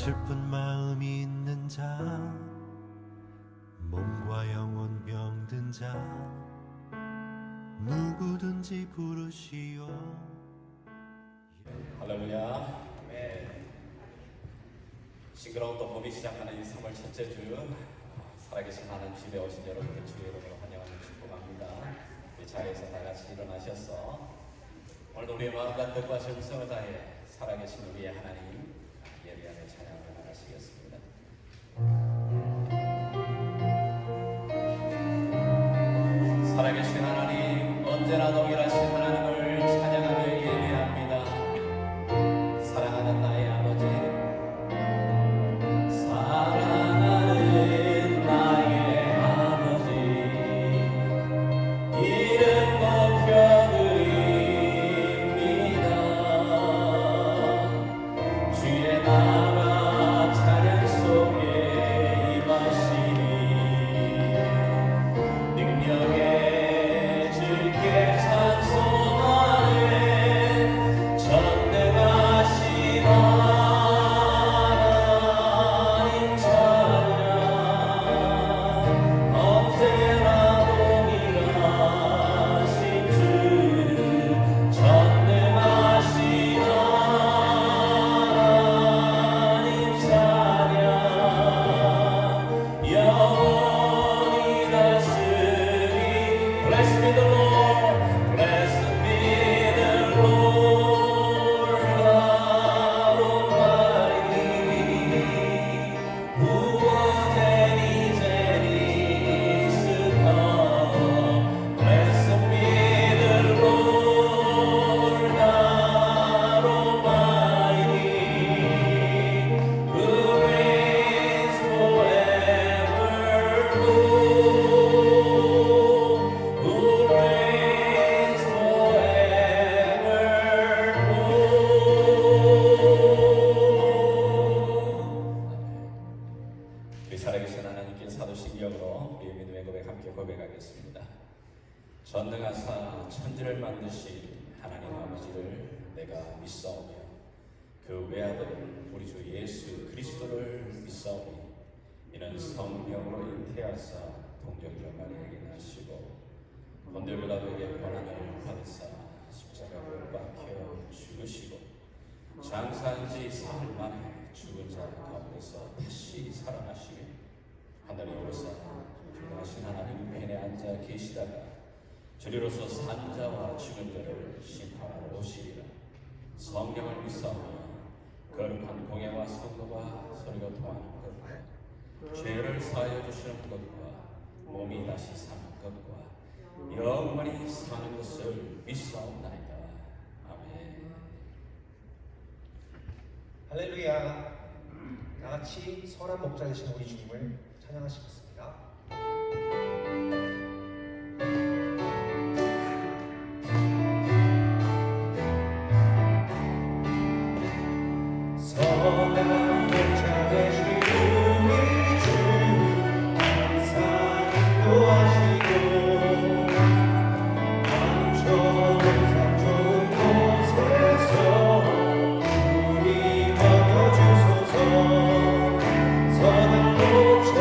슬픈 마음이 있는 자, 몸과 영혼 병든 자, 누구든지 부르시오. 할렐루야. 싱그러운 또 봄이 시작하는 이 3월 첫째 주, 살아계신 하나님 집에 오신 여러분들 주의 이름으로 환영하는 축복합니다. 이 자리에서 다 같이 일어나셔서 오늘도 우리의 마음과 뜻과 정성을 다해 살아계신 우리의 하나님 예리하게 찬양을 나가시겠습니다. 살아계신 하나님, 언제나 동일하신 하나님을 찬양하며 예배합니다. 사랑하는 나의 아버지, 사랑하는 나의 아버지, 이름 높여드립니다. 주의 나라 찬양 속에 임하시니 능력에 주께 찬송하네. 전능하신 하나님 찬양, 언제나 동일하신 주, 전능하신 하나님 찬양, 영원히 다스리. Bless me the Lord, bless me the Lord God Almighty, who was and is to come. Bless me the Lord God Almighty, who reigns forever, who reigns forever. 우리 살아계신 하나님께 사도신경으로 우리의 믿음의 고백 함께 고백하겠습니다. 전능하사 천지를 만드신 하나님 아버지를 내가 믿사오며 그 외아들 우리 주 예수 그리스도를 믿사오니 이는 성령으로 잉태하사 동정녀 마리아에게 나시고 본디오 빌라도에게 고난을 받으사 십자가 못 박혀 죽으시고 장사한 지 사흘 만에 죽은 자 가운데서 다시 살아나시며 하늘에 오르사 전능하신 하나님 우편에 앉아 계시다가 저리로서 산자와 죽은 자를 심판하러 오시리라. 성령을 믿사오며 거룩한 공예와 성도가 서로 통하는 것과 죄를 사하여 주시는 것과 몸이 다시 사는 것과 영원히 사는 것을 믿사옵나이다. 아멘. 할렐루야. 다같이 선한 목자 되신 우리 주님을 찬양하시겠습니다. 선한 목자 되신 우리 주, 항상 인도하시고 좋은 삶 좋은 곳에서 우리 먹여주소서. 선한 목자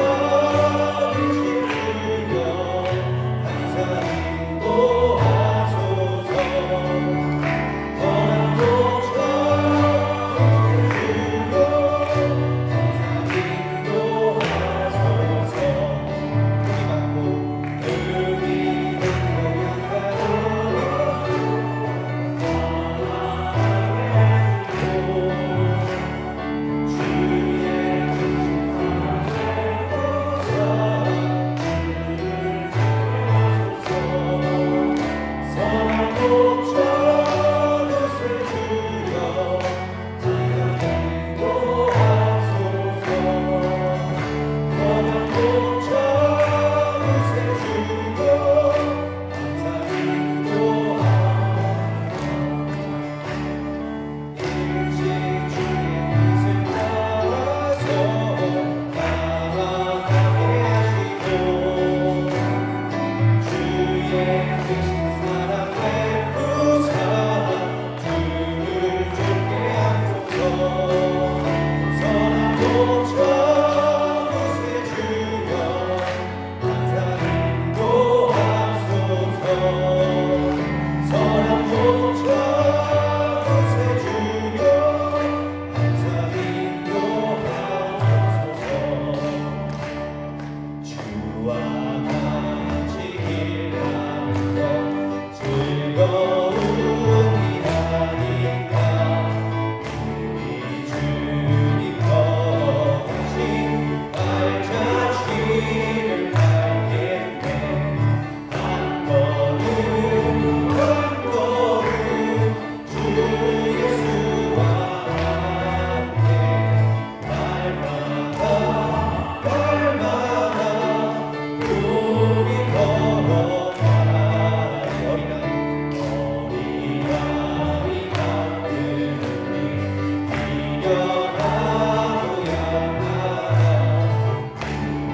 변화도 향하라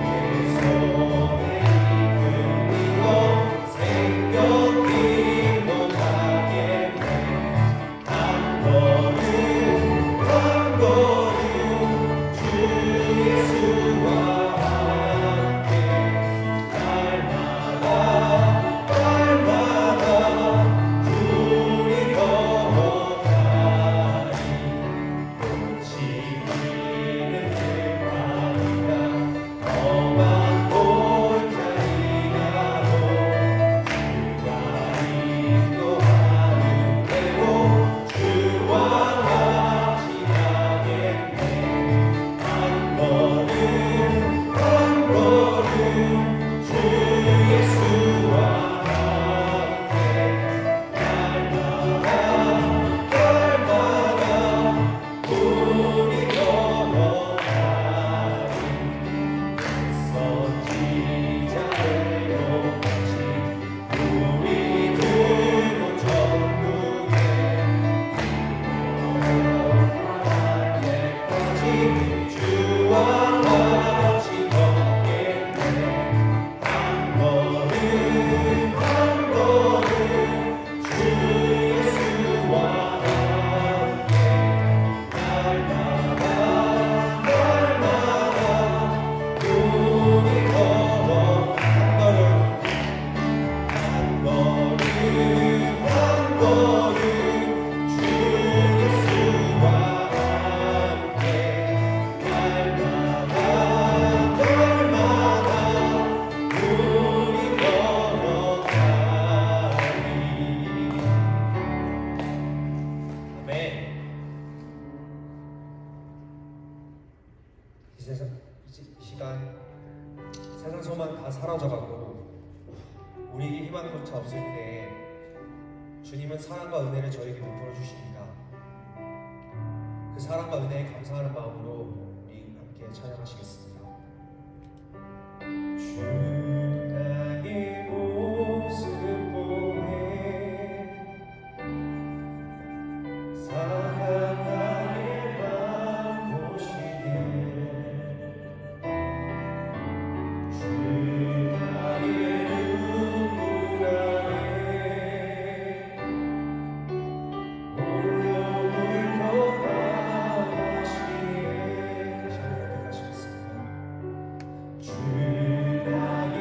내 손에 이끌리고 생명길로 가겠네 한 걸음 한 걸음 주 예수와 함께 날마다 날마다 둘이 걸어가리 꽃이 피는 길마다 험한 골짜기라도 주가 인도하는 대로 주와 같이 가겠네 한 걸음 한 걸음 주 예수와 함께 날마다 날마다 우리 걸어가리 선지자대로 같이 우리 들고 천국에 때까지 주와 같이 걷겠네 한 걸음 한 걸음 주 예수와 함께 날마다 날마다 우리 걸어 한 걸음 한 걸음 한 걸음 주 예수와 함께 날마다 날마다 우리 걸어가리 아멘. 이 시간 세상 소망 다 사라져가고 우리에게 희망조차 없을 때 주님은 사랑과 은혜를 저에게 베풀어 주십니다. 그 사랑과 은혜에 감사하는 마음으로 우리 함께 찬양하시겠습니다. 주 나의 모습 보내 사랑 나의 맘 보시게 주 나의 눈물 아래 홀로 울고 바라시네 다시 한번 고백하시겠습니다. 주 나의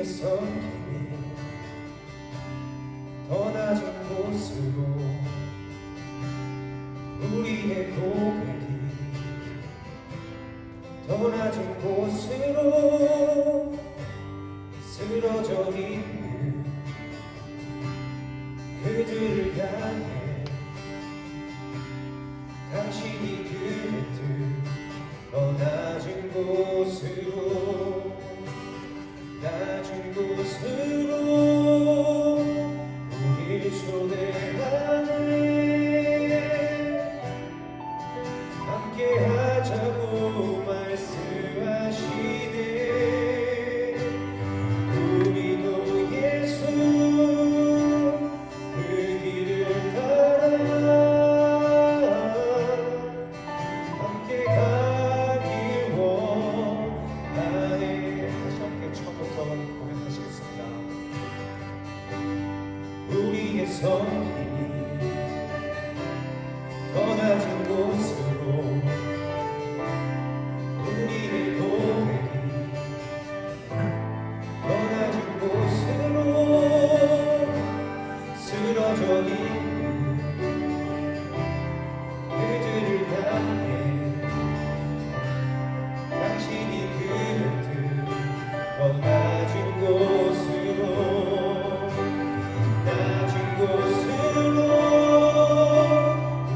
우리의 섬김이 더 낮은 곳으로 우리의 고백이 더 낮은 곳으로 쓰러져 있는 그들을 향해 당신이 그랬듯 더 낮은 곳으로 낮은 곳으로 우릴 초대하네 함께 하자고 말씀하시네 우리도 예수 그 길을 따라 함께 가길 원하네. 다시 함께 처음부터 고백하시겠습니다. 우리의 섬김이 더 낮은 곳으로 우리의 고백이 더 낮은 곳으로 쓰러져 있는 그들을 향해 당신이 그랬듯 더 낮은 곳으로 낮은 곳으로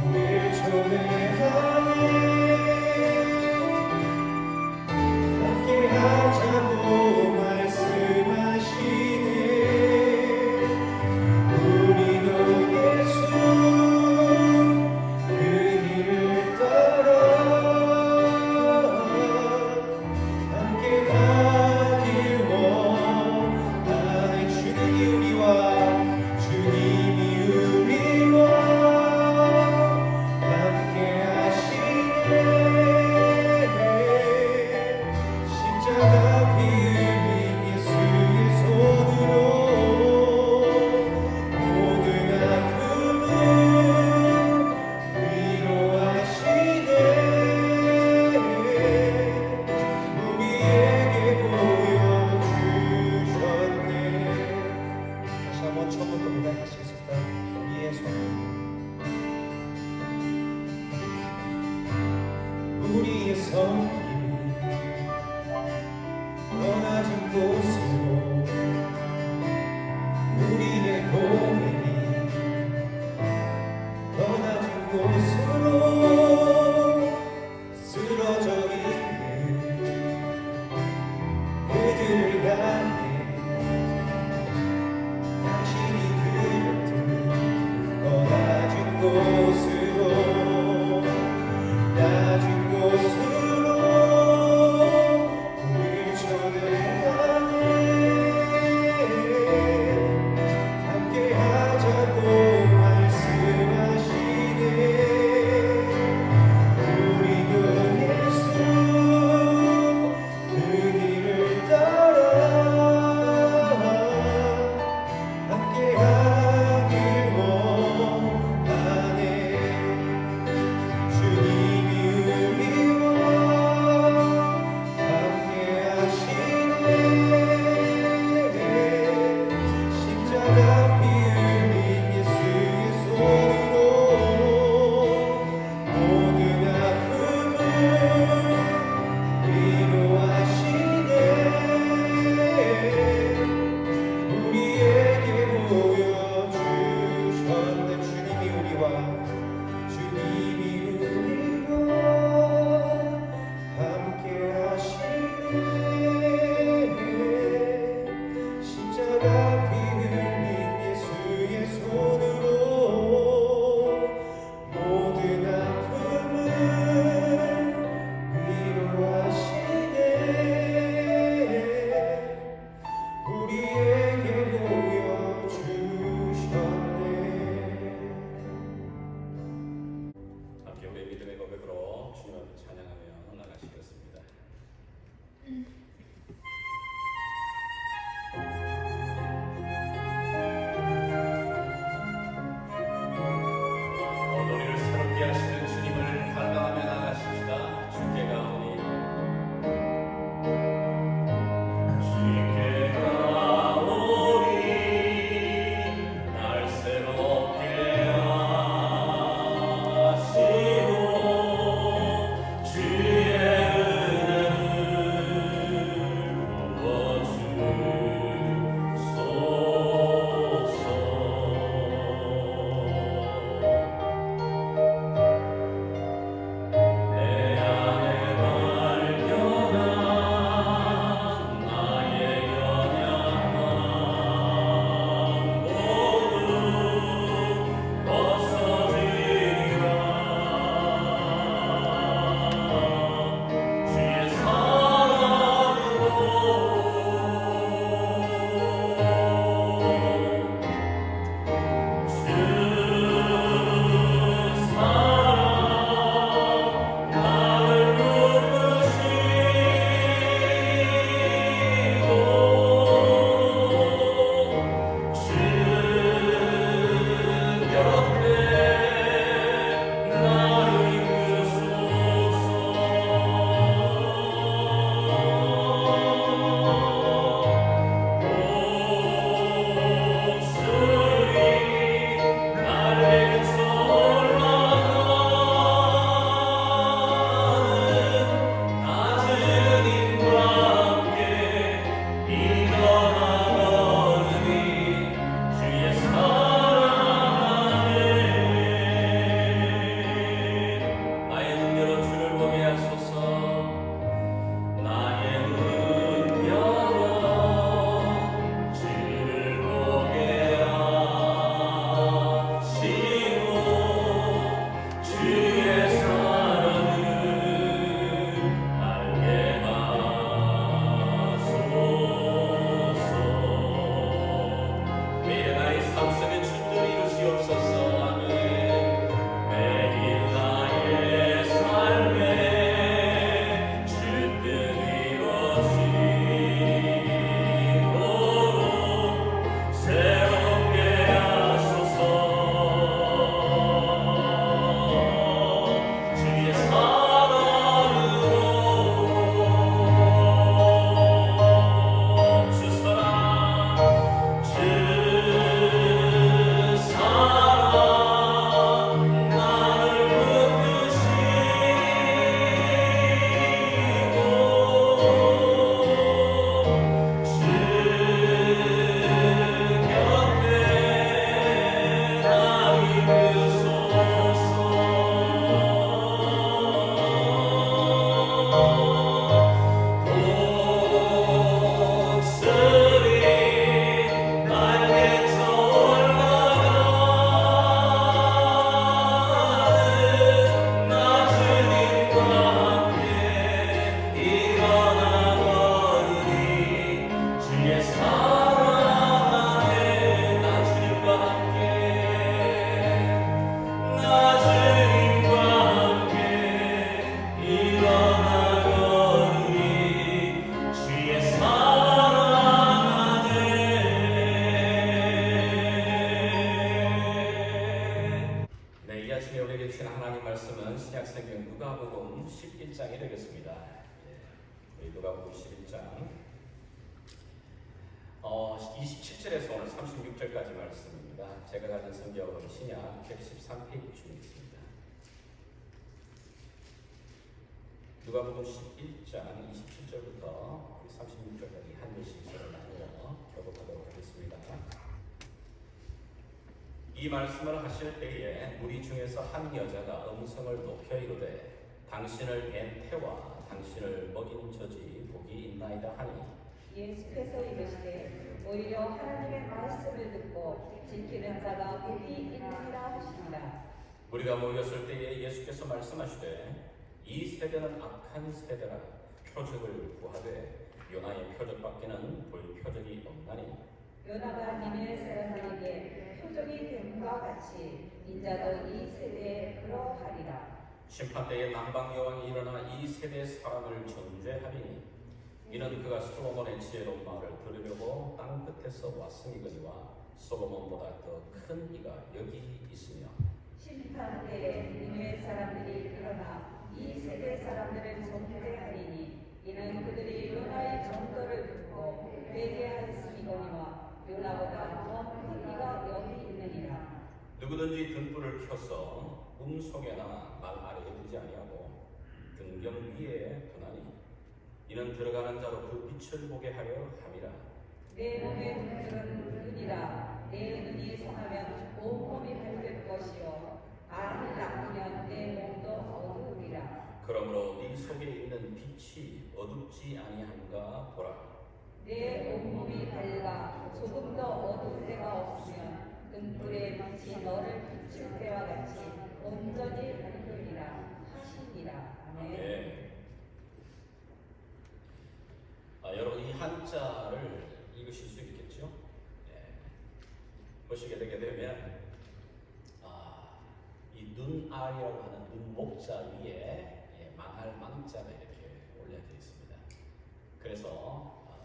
우릴 초대하네 함께 하자고 말씀하시네 우리도 예수 그 길을 따라 함께 가길 원하네 주님이 우리와 함께 하시네 십자가 피 흘린 예수의 손으로 모든 아픔을 위로하시네 우리에게 보여주셨네. 다시 한번 처음부터 고백하시겠습니다. 우리의 손 우리의 섬김이 더 낮은 곳으로 우리의 고백이 더 낮은 곳으로 쓰러져 있는 그들을 향해 당신이 그랬듯 더 낮은 곳으로 낮은 곳으로 우릴 초대하네 함께 하자고 말씀하시네 우리도 예수 그 길을 따라 함께 하길 원하네 이 아침에 우리에게 주신 하나님 말씀은 신약성경 누가복음 11장이 되겠습니다. 우리 누가복음 11장 27절에서 오늘 36절까지 말씀입니다. 제가 가진 성경은 신약 113페이지 중에 있습니다. 누가복음 11장 27절부터 36절까지 한 절씩 서로 나누어 교독하도록 하겠습니다. 이 말씀을 하실 때에 무리 중에서 한 여자가 음성을 높여 이르되 당신을 뵌 태와 당신을 먹인 젖이 복이 있나이다 하니 예수께서 이르시되 오히려 하나님의 말씀을 듣고 지키는 자가 복이 있느니라 하시니라. 우리가 모였을 때에 예수께서 말씀하시되 이 세대는 악한 세대라 표적을 구하되 요나의 표적밖에는 볼 표적이 없나니 요나가 니느웨 사람들에게 표적이 됨과 같이 인자도 이 세대에 그러하리라. 심판때에 남방 여왕이 일어나 이 세대 사람을 정죄하리니 이는 그가 솔로몬의 지혜로운 말을 들으려고 땅 끝에서 왔으니거니와 솔로몬보다 더 큰 이가 여기 있으며 심판 때에 니느웨 사람들이 일어나 이 세대 사람들을 정죄하리니 이는 그들이 요나의 정도를 듣고 회개하였음이거니와 요나보다 더 큰 이가 여기 있느니라. 누구든지 등불을 켜서 속에나 말 아래에 두지 아니하고 등경 위에 두나니 이는 들어가는 자로 그 빛을 보게 하려 함이라. 내 몸의 등불은 눈이라. 내 눈이 성하면 온몸이 밝을 것이요 안이 나쁘면 내 몸도 어두우리라. 그러므로 네 속에 있는 빛이 어둡지 아니한가 보라. 내 온몸이 밝아 조금도 어두울 때가 없으면 등불의 빛이 너를 비출 때와 같이 온전히 밝으리라 하시니라. 아멘. 네. 여러분 이 한자를 읽으실 수 있겠죠? 보시게 되게 되면 이 눈알이라고 하는 눈목자 위에 망할 망자가 이렇게 올려져 있습니다. 그래서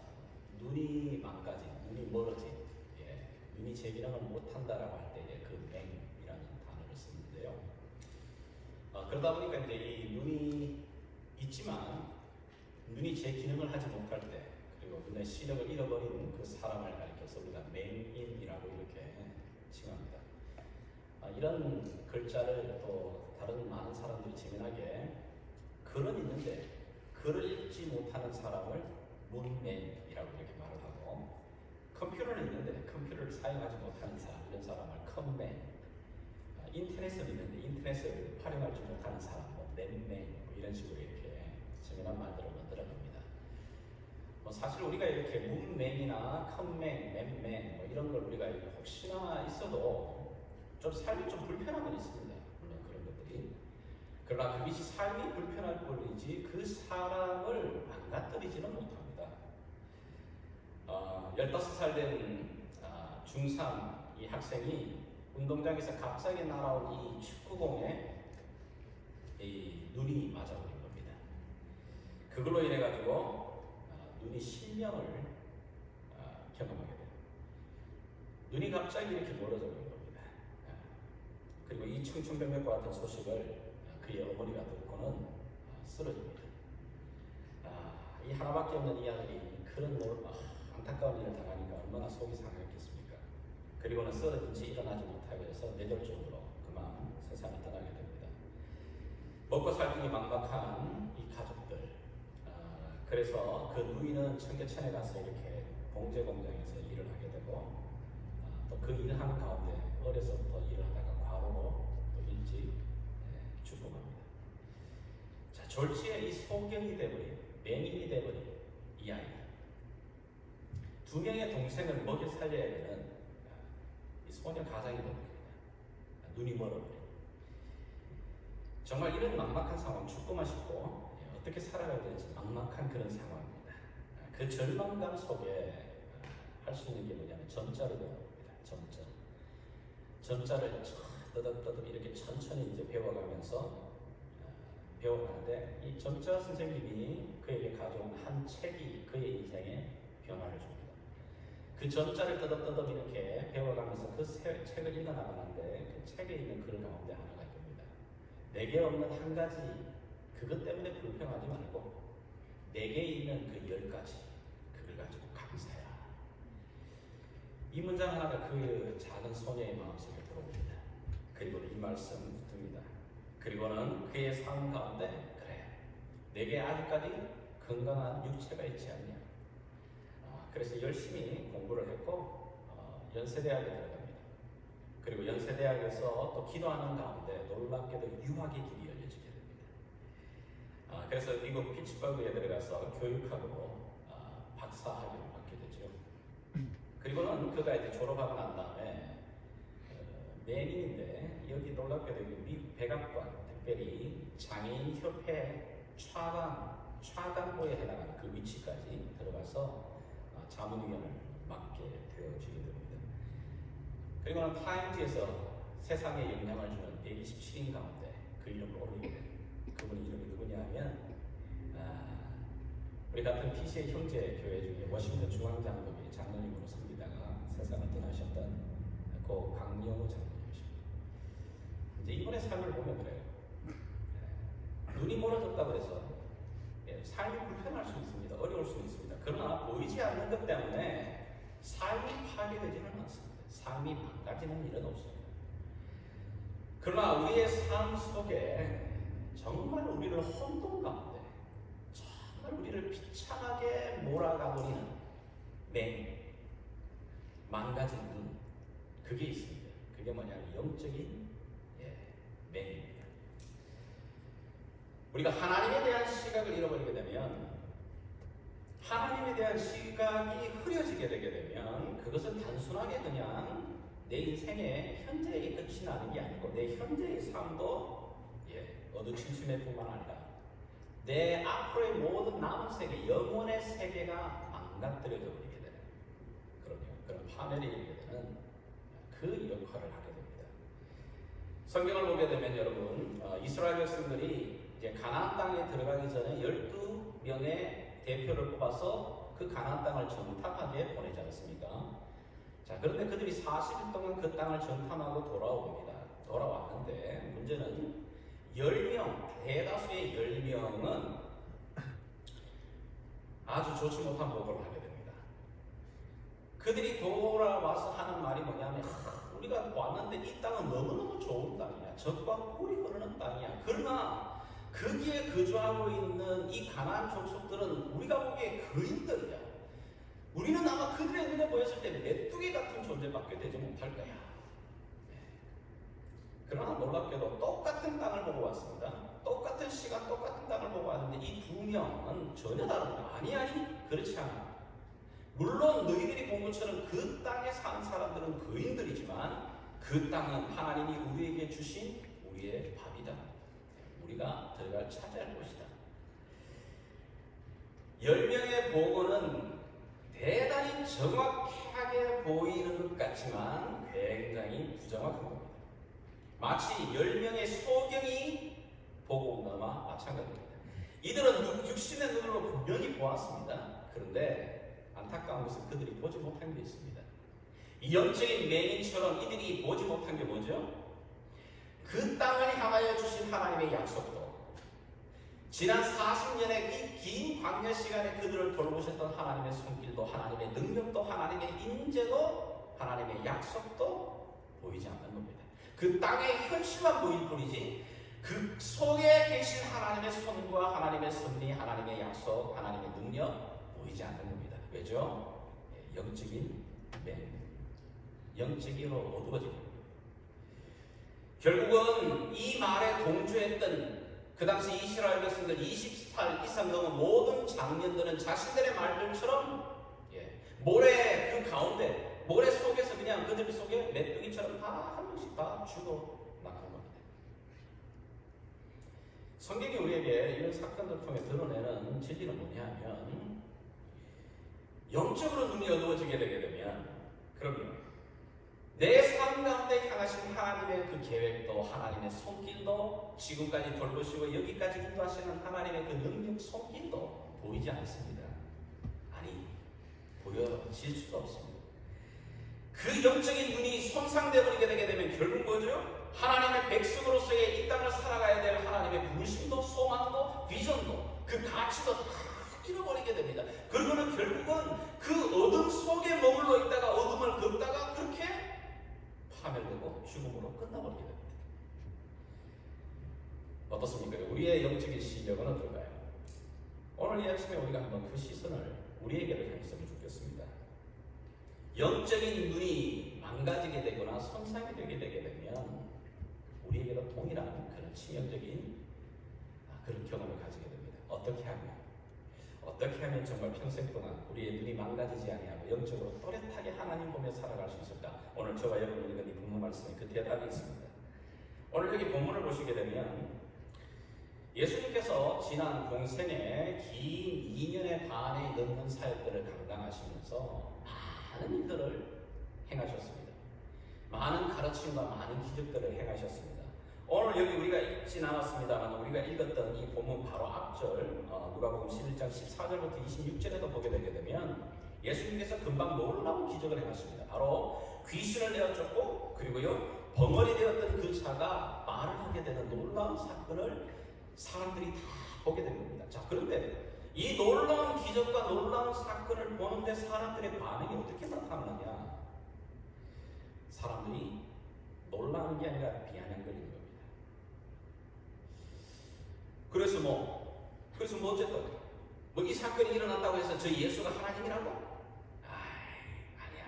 눈이 망가진, 눈이 멀어진, 눈이 제 기능을 못한다라고 할 때 그 맹이라는 단어를 쓰는데요. 그러다 보니까 이제 이 눈이 있지만 눈이 제 기능을 하지 못할 때 그리고 눈의 시력을 잃어버린 그 사람을 가리켜서 우리가 맹인이라고 이렇게 칭합니다. 이런 글자를 또 다른 많은 사람들이 재미나게 글은 있는데 글을 읽지 못하는 사람을 문맹이라고 이렇게 말을 하고 컴퓨터는 있는데 컴퓨터를 사용하지 못하는 사람 이런 사람을 컴맹 인터넷은 있는데 인터넷을 활용하지 못하는 사람 넷맹 이런 식으로 이렇게 재미난 말들을 만들어갑니다. 사실 우리가 이렇게 문맹이나 컴맹, 맴맹 이런 걸 우리가 혹시나 있어도 좀 삶이 좀 불편한 건 있습니다. 물론 그런 것들이. 그러나 그것이 삶이 불편할 뿐이지 그 사람을 망가뜨리지는 못합니다. 15살 된 중3 이 학생이 운동장에서 갑자기 날아온 이 축구공에 이 눈이 맞아버린 겁니다. 그걸로 인해 가지고 눈이 실명을 경험하게 돼요. 눈이 갑자기 이렇게 멀어져 버린 겁니다. 그리고 이 충청병맥과 같은 소식을 그의 어머니가 듣고는 쓰러집니다. 이 하나밖에 없는 이 아들이 그런 안타까운 일을 당하니까 얼마나 속이 상했겠습니까? 그리고는 쓰러진 지 일어나지 못하게 해서 뇌절적으로 그만 세상을 떠나게 됩니다. 먹고 살기 막막한 이 가족들. 그래서 그 누이는 청계천에 가서 이렇게 봉제 공장에서 일을 하게 되고 또 그 일하는 가운데 어려서부터 일을 하다가 과로로 또 일찍 죽고 갑니다. 자, 졸지에 이 소경이 돼버린 맹인이 돼버린 이 아이. 2명의 동생을 먹여 살려야 되는 이 소녀 가장이 됩니다. 눈이 멀어버린. 정말 이런 막막한 상황, 죽고만 싶고 어떻게 살아가야 될지 막막한 그런 상황입니다. 그 절망감 속에 할 수 있는 게 뭐냐면 점자를 배워봅니다. 점자를 떠덕떠덕 이렇게 천천히 이제 배워가면서 배워가는데 이 점자 선생님이 그에게 가져온 한 책이 그의 인생에 변화를 줍니다. 그 점자를 떠덕떠덕 이렇게 배워가면서 그 책을 읽어나가는데 그 책에 있는 글 가운데 하나가 내게 없는 한 가지 그것 때문에 불평하지 말고 내게 있는 그 10가지 그걸 가지고 감사해라. 이 문장 하나가 그 작은 소녀의 마음속에 들어옵니다. 그리고는 이 말씀 붙듭니다. 그리고는 그의 삶 가운데 그래 내게 아직까지 건강한 육체가 있지 않냐. 그래서 열심히 공부를 했고 연세대학에 들어갑니다. 그리고 연세대학에서 또 기도하는 가운데 놀랍게도 유학의 길이 열려지게 됩니다. 그래서 미국 피츠버그에 들어가서 교육학으로 박사학위를 받게 되죠. 그리고는 그가 이제 졸업하고 난 다음에 매민인데 여기 놀랍게도 미국 백악관 특별히 장애인 협회 차관보에 해당하는 그 위치까지 들어가서 자문위원을 맡게 되어지게 됩니다. 그리고는 타임즈에서 세상에 영향을 주는 127인 가운데 그 이름을 올리게 된 그분의 이름이 누구냐 하면 우리 같은 PC의 형제 교회 중에 워싱턴 중앙장로교회 장로님으로 섬기다가 세상을 떠나셨던 고 강영호 장로님이십니다. 이제 이분의 삶을 보면 그래요. 눈이 멀어졌다고 해서 삶이 불편할 수 있습니다. 어려울 수 있습니다. 그러나 보이지 않는 것 때문에 삶이 파괴되지는 않습니다. 삶이 망가지는 일은 없습니다. 그러나 우리의 삶 속에 정말 우리를 혼돈 가운데 정말 우리를 비참하게 몰아가버리는 망가진 눈 그게 있습니다. 그게 뭐냐면 영적인 맹입니다. 우리가 하나님에 대한 시각을 잃어버리게 되면 하나님에 대한 시각이 흐려지게 되게 되면 그것은 단순하게 그냥 내 인생의 현재의 끝이 나는 게 아니고 내 현재의 삶도 어두침침할 뿐만 아니라 내 앞으로의 모든 남은 세계, 영혼의 세계가 망가뜨려져 버리게 되는 그런 파멸이 일게 되는 그 역할을 하게 됩니다. 성경을 보게 되면 여러분 이스라엘 백성들이 이제 가나안 땅에 들어가기 전에 12명의 대표를 뽑아서 그 가나안 땅을 정탐하게 보내지 않습니까? 자, 그런데 그들이 40일 동안 그 땅을 정탐하고 돌아왔는데 문제는 10명, 대다수의 10명은 아주 좋지 못한 보고를 하게 됩니다. 그들이 돌아와서 하는 말이 뭐냐면 우리가 왔는데 이 땅은 너무너무 좋은 땅이야. 젖과 꿀이 흐르는 땅이야. 그러나 거기에 거주하고 있는 이 가나안 족속들은 우리가 보기에 거인들이야. 우리는 아마 그들의 눈에 보였을 때 메뚜기 같은 존재밖에 되지 못할 거야. 그러나 놀랍게도 똑같은 땅을 보고 왔습니다. 똑같은 시간, 똑같은 땅을 보고 왔는데 이 두 명은 전혀 다릅니다. 아니, 그렇지 않아. 물론 너희들이 본 것처럼 그 땅에 사는 사람들은 거인들이지만 그 땅은 하나님이 우리에게 주신 우리의 밥이다. 우리가 들어갈 차지할 곳이다. 10명의 보고는 대단히 정확하게 보이는 것 같지만 굉장히 부정확한 겁니다. 마치 10명의 소경이 보고 온 것과 마찬가지입니다. 이들은 육신의 눈으로 분명히 보았습니다. 그런데 안타까운 것은 그들이 보지 못한 게 있습니다. 이 영적인 맹인처럼 이들이 보지 못한 게 뭐죠? 그 땅을 향하여 주신 하나님의 약속도, 지난 40년의 이 긴 광야 시간에 그들을 돌보셨던 하나님의 손길도, 하나님의 능력도, 하나님의 인재도, 하나님의 약속도 보이지 않는 겁니다. 그 땅의 현실만 보일 뿐이지 그 속에 계신 하나님의 손과 하나님의 섭리, 하나님의 약속, 하나님의 능력 보이지 않는 겁니다. 왜죠? 영적인 맹, 영적으로 어두워진 겁니다. 결국은 이 말에 동조했던 그 당시 이스라엘 백성들 20살 이상 넘은 모든 장년들은 자신들의 말들처럼 모래 그 가운데, 모래 속에서 그냥 그들 속에 메뚜기처럼 다 한 명씩 다 죽어 나가는 겁니다. 성경이 우리에게 이런 사건들을 통해 드러내는 진리는 뭐냐면, 영적으로 눈이 어두워지게 되게 되면 그러면 내 삶 가운데 향하신 하나님의 그 계획도, 하나님의 손길도, 지금까지 돌보시고 여기까지 인도하시는 하나님의 그 능력 손길도 보이지 않습니다. 아니, 보여질 수도 없습니다. 그 영적인 눈이 손상되어 버리게 되게 되면 결국 뭐죠? 하나님의 백성으로서의 이 땅을 살아가야 될 다음에 부르심도, 소망도, 비전도, 그 가치도 다 잃어버리게 됩니다. 그러고는 결국은 그 어둠 속에 머물러 있다가 어둠을 걷다가 그렇게 파멸되고 죽음으로 끝나버리게 됩니다. 어떻습니까? 우리의 영적인 실력은 어떨까요? 오늘 이 아침에 우리가 한번 그 시선을 우리에게로 향했으면 좋겠습니다. 영적인 눈이 망가지게 되거나 손상이 되게 되면 우리에게도 동일한 그런 치명적인 그런 경험을 가지게 됩니다. 어떻게 하면 정말 평생 동안 우리의 눈이 망가지지 아니하고 영적으로 또렷하게 하나님 보며 살아갈 수 있을까? 오늘 저와 여러분이 읽은 이 본문 말씀에 그 대답이 있습니다. 오늘 여기 본문을 보시게 되면 예수님께서 지난 공생에 긴 2년의 반에 넘는 사역들을 감당하시면서 많은 일들을 행하셨습니다. 많은 가르침과 많은 기적들을 행하셨습니다. 오늘 여기 우리가 읽진 않았습니다만 우리가 읽었던 이 본문 바로 앞절 누가복음 11장 14절부터 26절에도 보게 되게 되면 예수님께서 금방 놀라운 기적을 행하십니다. 바로 귀신을 내어쫓고 그리고요 벙어리 되었던 그 자가 말을 하게 되는 놀라운 사건을 사람들이 다 보게 된 겁니다. 자, 그런데 이 놀라운 기적과 놀라운 사건을 보는데 사람들의 반응이 어떻게 나타나느냐? 사람들이 놀라는 게 아니라 비아냥거리는 겁니다. 그래서 어쨌든 이 사건이 일어났다고 해서 저 예수가 하나님이라고? 아니.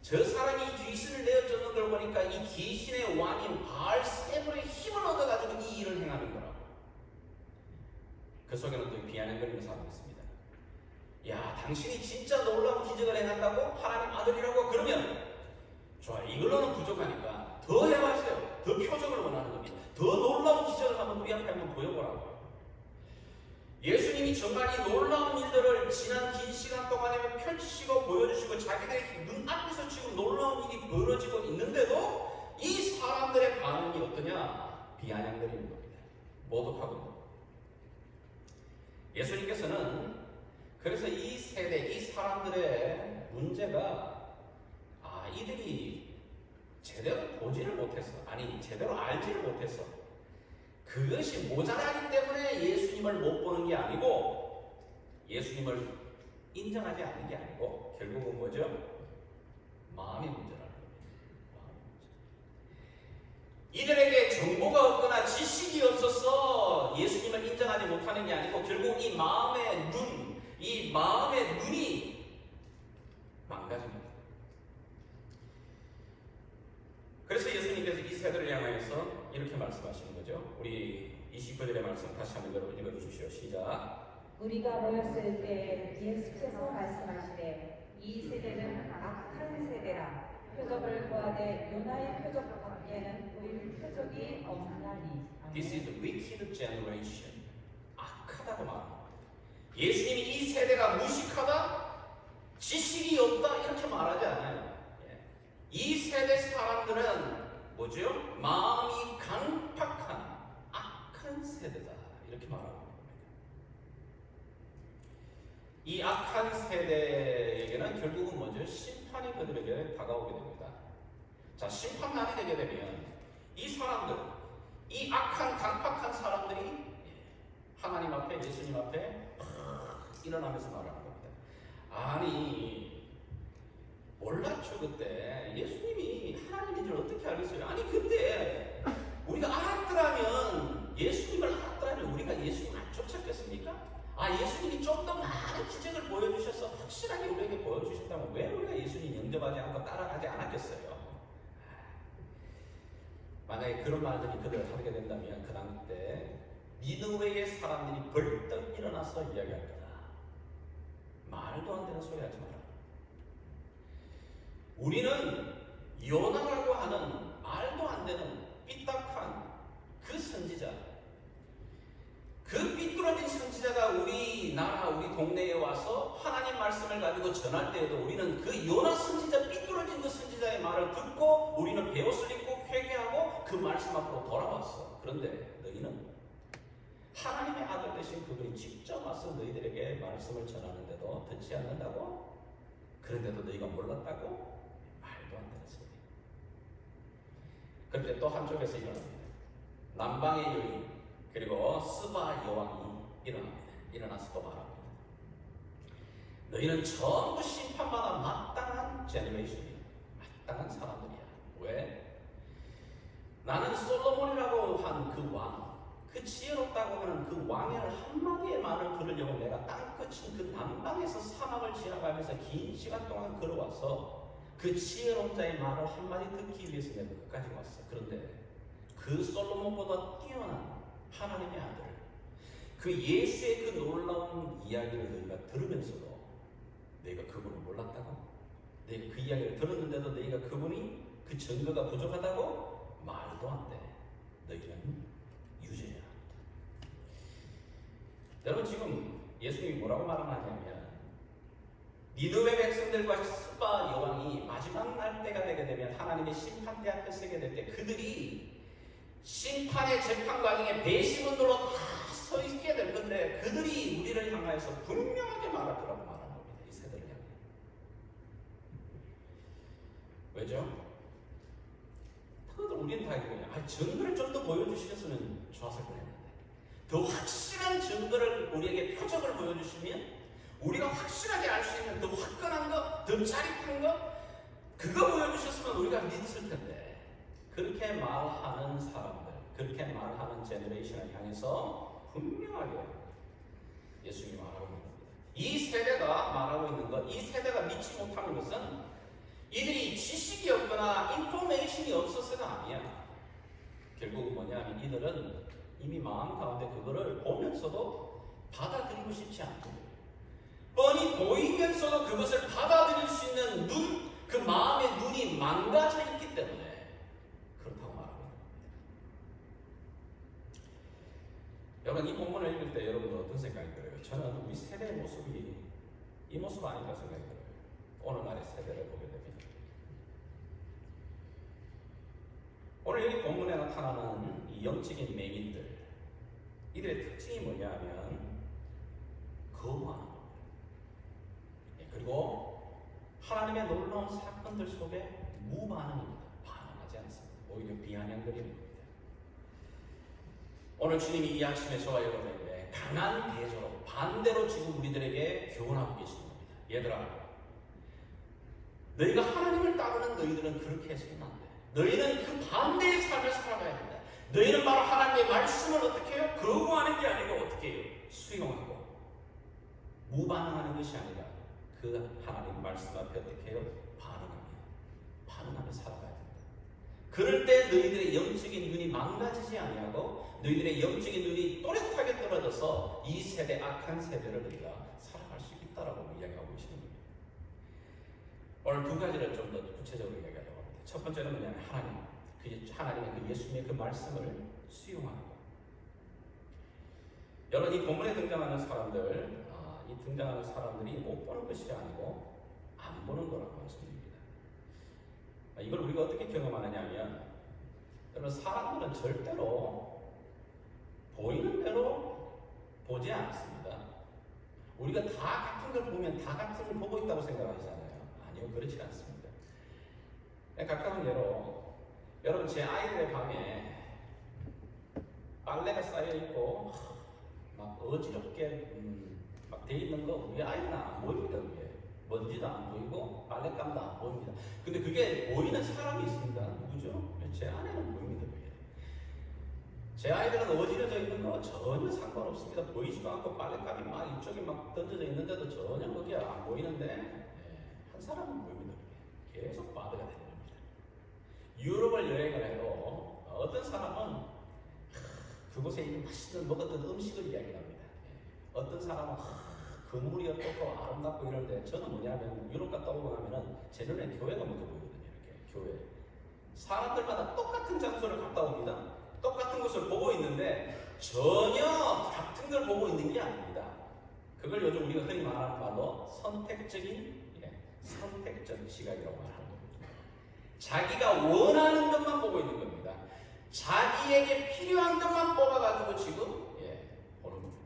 저 사람이 귀신을 내어쫓는 걸 보니까 이 귀신의 왕인 바알세불의 힘을 얻어가지고 이 일을 행하는 거라고. 그 속에는 또 비아냥거리는 사람이 있습니다. 야, 당신이 진짜 놀라운 기적을 행한다고? 하나님 아들이라고? 그러면 좋아, 이걸로는 부족하니까 더 해봐세요. 더 표적을 원하는 겁니다. 더 놀라운 기적을 한번 우리 앞에 한번 보여보라고요. 예수님이 정말 이 놀라운 일들을 지난 긴 시간 동안에 펼치시고 보여주시고 자기들의 눈앞에서 지금 놀라운 일이 벌어지고 있는데도 이 사람들의 반응이 어떠냐? 비아냥거리는 겁니다. 모독하고 있는 겁니다. 예수님께서는 그래서 이 세대, 이 사람들의 문제가 이들이 제대로 보지를 못했어. 아니, 제대로 알지를 못했어. 그것이 모자라기 때문에 예수님을 못 보는 게 아니고 예수님을 인정하지 않는 게 아니고 결국은 뭐죠? 마음의 문제라는 겁니다. 이들에게 정보가 없거나 지식이 없어서 예수님을 인정하지 못하는 게 아니고 결국 이 마음의 눈이 망가집니다. 그래서 예수님께서 이 세대를 향하여서 이렇게 말씀하시는 거죠. 우리 29절의 말씀 다시 한번 여러분 읽어주십시오. 시작. 우리가 모였을 때 예수께서 말씀하시되 이 세대는 악한 세대라. 표적을 구하되 요나의 표적 밖에는 보일 표적이 없나니. This is a wicked generation. 악하다고 말합니다. 예수님이 이 세대가 무식하다, 지식이 없다 이렇게 말하지 않아요. 이 세대 사람들은 뭐죠? 마음이 강팍한 악한 세대다 이렇게 말하고 있는 겁니다. 이 악한 세대에게는 결국은 뭐죠? 심판이 그들에게 다가오게 됩니다. 자, 심판날이 되게 되면 이 사람들, 이 악한 강팍한 사람들이 하나님 앞에, 예수님 앞에 일어나면서 말하는 겁니다. 아니, 몰랐죠 그때. 예수님이 하나님인 줄 어떻게 알겠어요? 아니, 그때 우리가 알았더라면, 예수님을 알았더라면 우리가 예수님 안 쫓았겠습니까? 예수님이 좀 더 많은 기적을 보여주셔서 확실하게 우리에게 보여주셨다면 왜 우리가 예수님 영접하지 않고 따라가지 않았겠어요? 만약에 그런 말들이 그들을 하게 된다면 그 당시 때 니느웨의 사람들이 벌떡 일어나서 이야기할 거다. 말도 안 되는 소리 하지 마라. 우리는 요나라고 하는 말도 안 되는 삐딱한 그 선지자, 그 삐뚤어진 선지자가 우리나라, 우리 동네에 와서 하나님 말씀을 가지고 전할 때에도 우리는 그 요나 선지자, 삐뚤어진 그 선지자의 말을 듣고 우리는 베옷을 입고 회개하고 그 말씀 앞으로 돌아왔어. 그런데 너희는 하나님의 아들 되신 그분이 직접 와서 너희들에게 말씀을 전하는데도 듣지 않는다고? 그런데도 너희가 몰랐다고? 말도 안 되는 소리. 그런데 또 한쪽에서 일어납니다. 남방의 여인 그리고 스바 여왕이 일어나서 또 말합니다. 너희는 전부 심판마다 마땅한 제너레이션이야. 마땅한 사람들이야. 왜? 나는 솔로몬이라고 한 그 왕, 그 지혜롭다고 하는 그 왕의 한마디의 말을 들으려고 내가 땅끝인 그 남방에서 사막을 지나가면서 긴 시간 동안 걸어와서 그 지혜로운 자의 말을 한마디 듣기 위해서 내가 끝까지 왔어. 그런데 그 솔로몬보다 뛰어난 하나님의 아들, 그 예수의 그 놀라운 이야기를 너희가 들으면서도 너희가 그분을 몰랐다고? 너희가 그 이야기를 들었는데도 너희가 그분이 그 증거가 부족하다고? 말도 안 돼. 너희는 유죄야. 여러분 지금 예수님이 뭐라고 말하냐면 니느웨 백성들과 스바 여왕이 마지막 날 때가 되게 되면 하나님의 심판대 앞에 서게 될 때 그들이 심판의 재판 과정에 배신원으로 다 서 있게 될 건데 그들이 우리를 향하여서 분명하게 말할 거라고 말하는 겁니다. 이 세대를 향해. 왜죠? 그들 우리는 다 이거예요. 증거를 좀 더 보여주셨으면 좋았을 뻔했는데 더 확실한 증거를 우리에게 표적을 보여주시면 우리가 확실하게 알 수 있는 더 화끈한 거, 더 짜릿한 거 그거 보여주셨으면 우리가 믿었을 텐데 그렇게 말하는 사람들, 그렇게 말하는 제너레이션을 향해서 분명하게 예수님이 말하고 있는 겁니다. 이 세대가 말하고 있는 것, 이 세대가 믿지 못하는 것은 이들이 지식이 없거나 인포메이션이 없어서가 아니야. 결국은 뭐냐면 이들은 이미 마음 가운데 그거를 보면서도 받아들이고 싶지 않은 거예요. 뻔히 보이면서도 그것을 받아들일 수 있는 눈, 그 마음의 눈이 망가져 있기 때문에 그렇다고 말하고 있는 겁니다. 여러분 이 본문을 읽을 때 여러분들 어떤 생각이 들어요? 저는 우리 세대의 모습이 이 모습 아닌가 생각이 들어요. 오늘날의 세대를 보게 됩니다. 오늘 여기 본문에 나타나는 이 영적인 맹인들, 이들의 특징이 뭐냐면 거부하는 겁니다. 그리고 하나님의 놀라운 사건들 속에 무반응입니다. 반응하지 않습니다. 오히려 비아냥거리는 겁니다. 오늘 주님이 이 아침에 저와 여러분에게 강한 대조로 반대로 지금 우리들에게 교훈하고 계시는 겁니다. 얘들아, 너희가 하나님을 따르는 너희들은 그렇게 해서는 안 돼. 너희는 그 반대의 삶을 살아가야 된다. 너희는 바로 하나님의 말씀을 어떻게 해요? 거부하는 게 아니고 어떻게 해요? 수용하고 무반응하는 것이 아니라 그 하나님 말씀 앞에 어떻게 해요? 반응하며 살아가야 된다. 그럴 때 너희들의 영적인 눈이 망가지지 아니하고 너희들의 영적인 눈이 또렷하게 떨어져서 이 세대, 악한 세대를 너희가 살아갈 수 있다라고 이야기하고 계시는 겁니다. 오늘 두 가지를 좀 더 구체적으로 이야기하려고 합니다. 첫 번째는 뭐냐면 하나님의 그 예수님의 그 말씀을 수용하는 것. 여러분 이 본문에 등장하는 사람들, 이 등장하는 사람들이 못 보는 것이 아니고 안 보는 거라고 말씀드립니다. 이걸 우리가 어떻게 경험하느냐 하면 여러분 사람들은 절대로 보이는 대로 보지 않습니다. 우리가 다 같은 걸 보면 다 같은 걸 보고 있다고 생각하잖아요. 아니요, 그렇지 않습니다. 가까운 예로 여러분 제 아이들의 방에 빨래가 쌓여 있고 막 어지럽게 막 돼 있는 거 우리 아이들은 안 보입니다. 그게 먼지도 안 보이고 빨랫감도 안 보입니다. 근데 그게 보이는 사람이 있습니다. 누구죠? 제 아내는 보입니다. 그게 제 아이들은 어지러져 있는 거 전혀 상관없습니다. 보이지도 않고 빨랫감이 막 이쪽에 막 던져져 있는데도 전혀 그게 안 보이는데 한 사람은 보입니다. 그게 계속 바드가 되는 겁니다. 유럽을 여행을 해도 어떤 사람은 그곳에 있는 맛있는 먹었던 음식을 이야기합니다. 어떤 사람은 건물이 어떻고 아름답고 이런데 저는 뭐냐면 유럽 갔다 오고 나면은 제 눈에 교회가 먼저 보이거든요. 이렇게 교회 사람들마다 똑같은 장소를 갔다 옵니다. 똑같은 것을 보고 있는데 전혀 같은 걸 보고 있는 게 아닙니다. 그걸 요즘 우리가 흔히 말하는 말로 선택적인 시각이라고 말하는 겁니다. 자기가 원하는 것만 보고 있는 겁니다. 자기에게 필요한 것만 뽑아가지고 지금 보는 겁니다.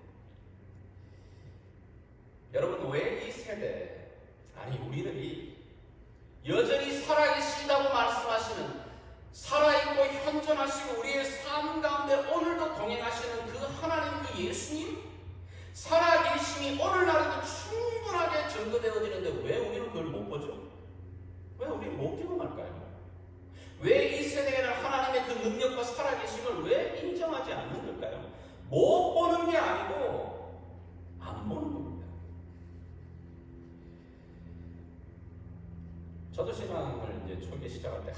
여러분 왜 이 세대, 아니 우리들이 여전히 살아계시다고 말씀하시는 살아있고 현존하시고 우리의 삶 가운데 예수님 살아계심이 오늘날에도 충분하게 증거되어지는데 왜 우리는 그걸 못 보죠? 왜 우리는 못 경험할까요? 왜 이 세대에는 하나님의 그 능력과 살아계심을 왜 인정하지 않는 걸까요? 못 보는 게 아니고 안 보는 겁니다. 저도 신앙을 이제 초기 시작할 때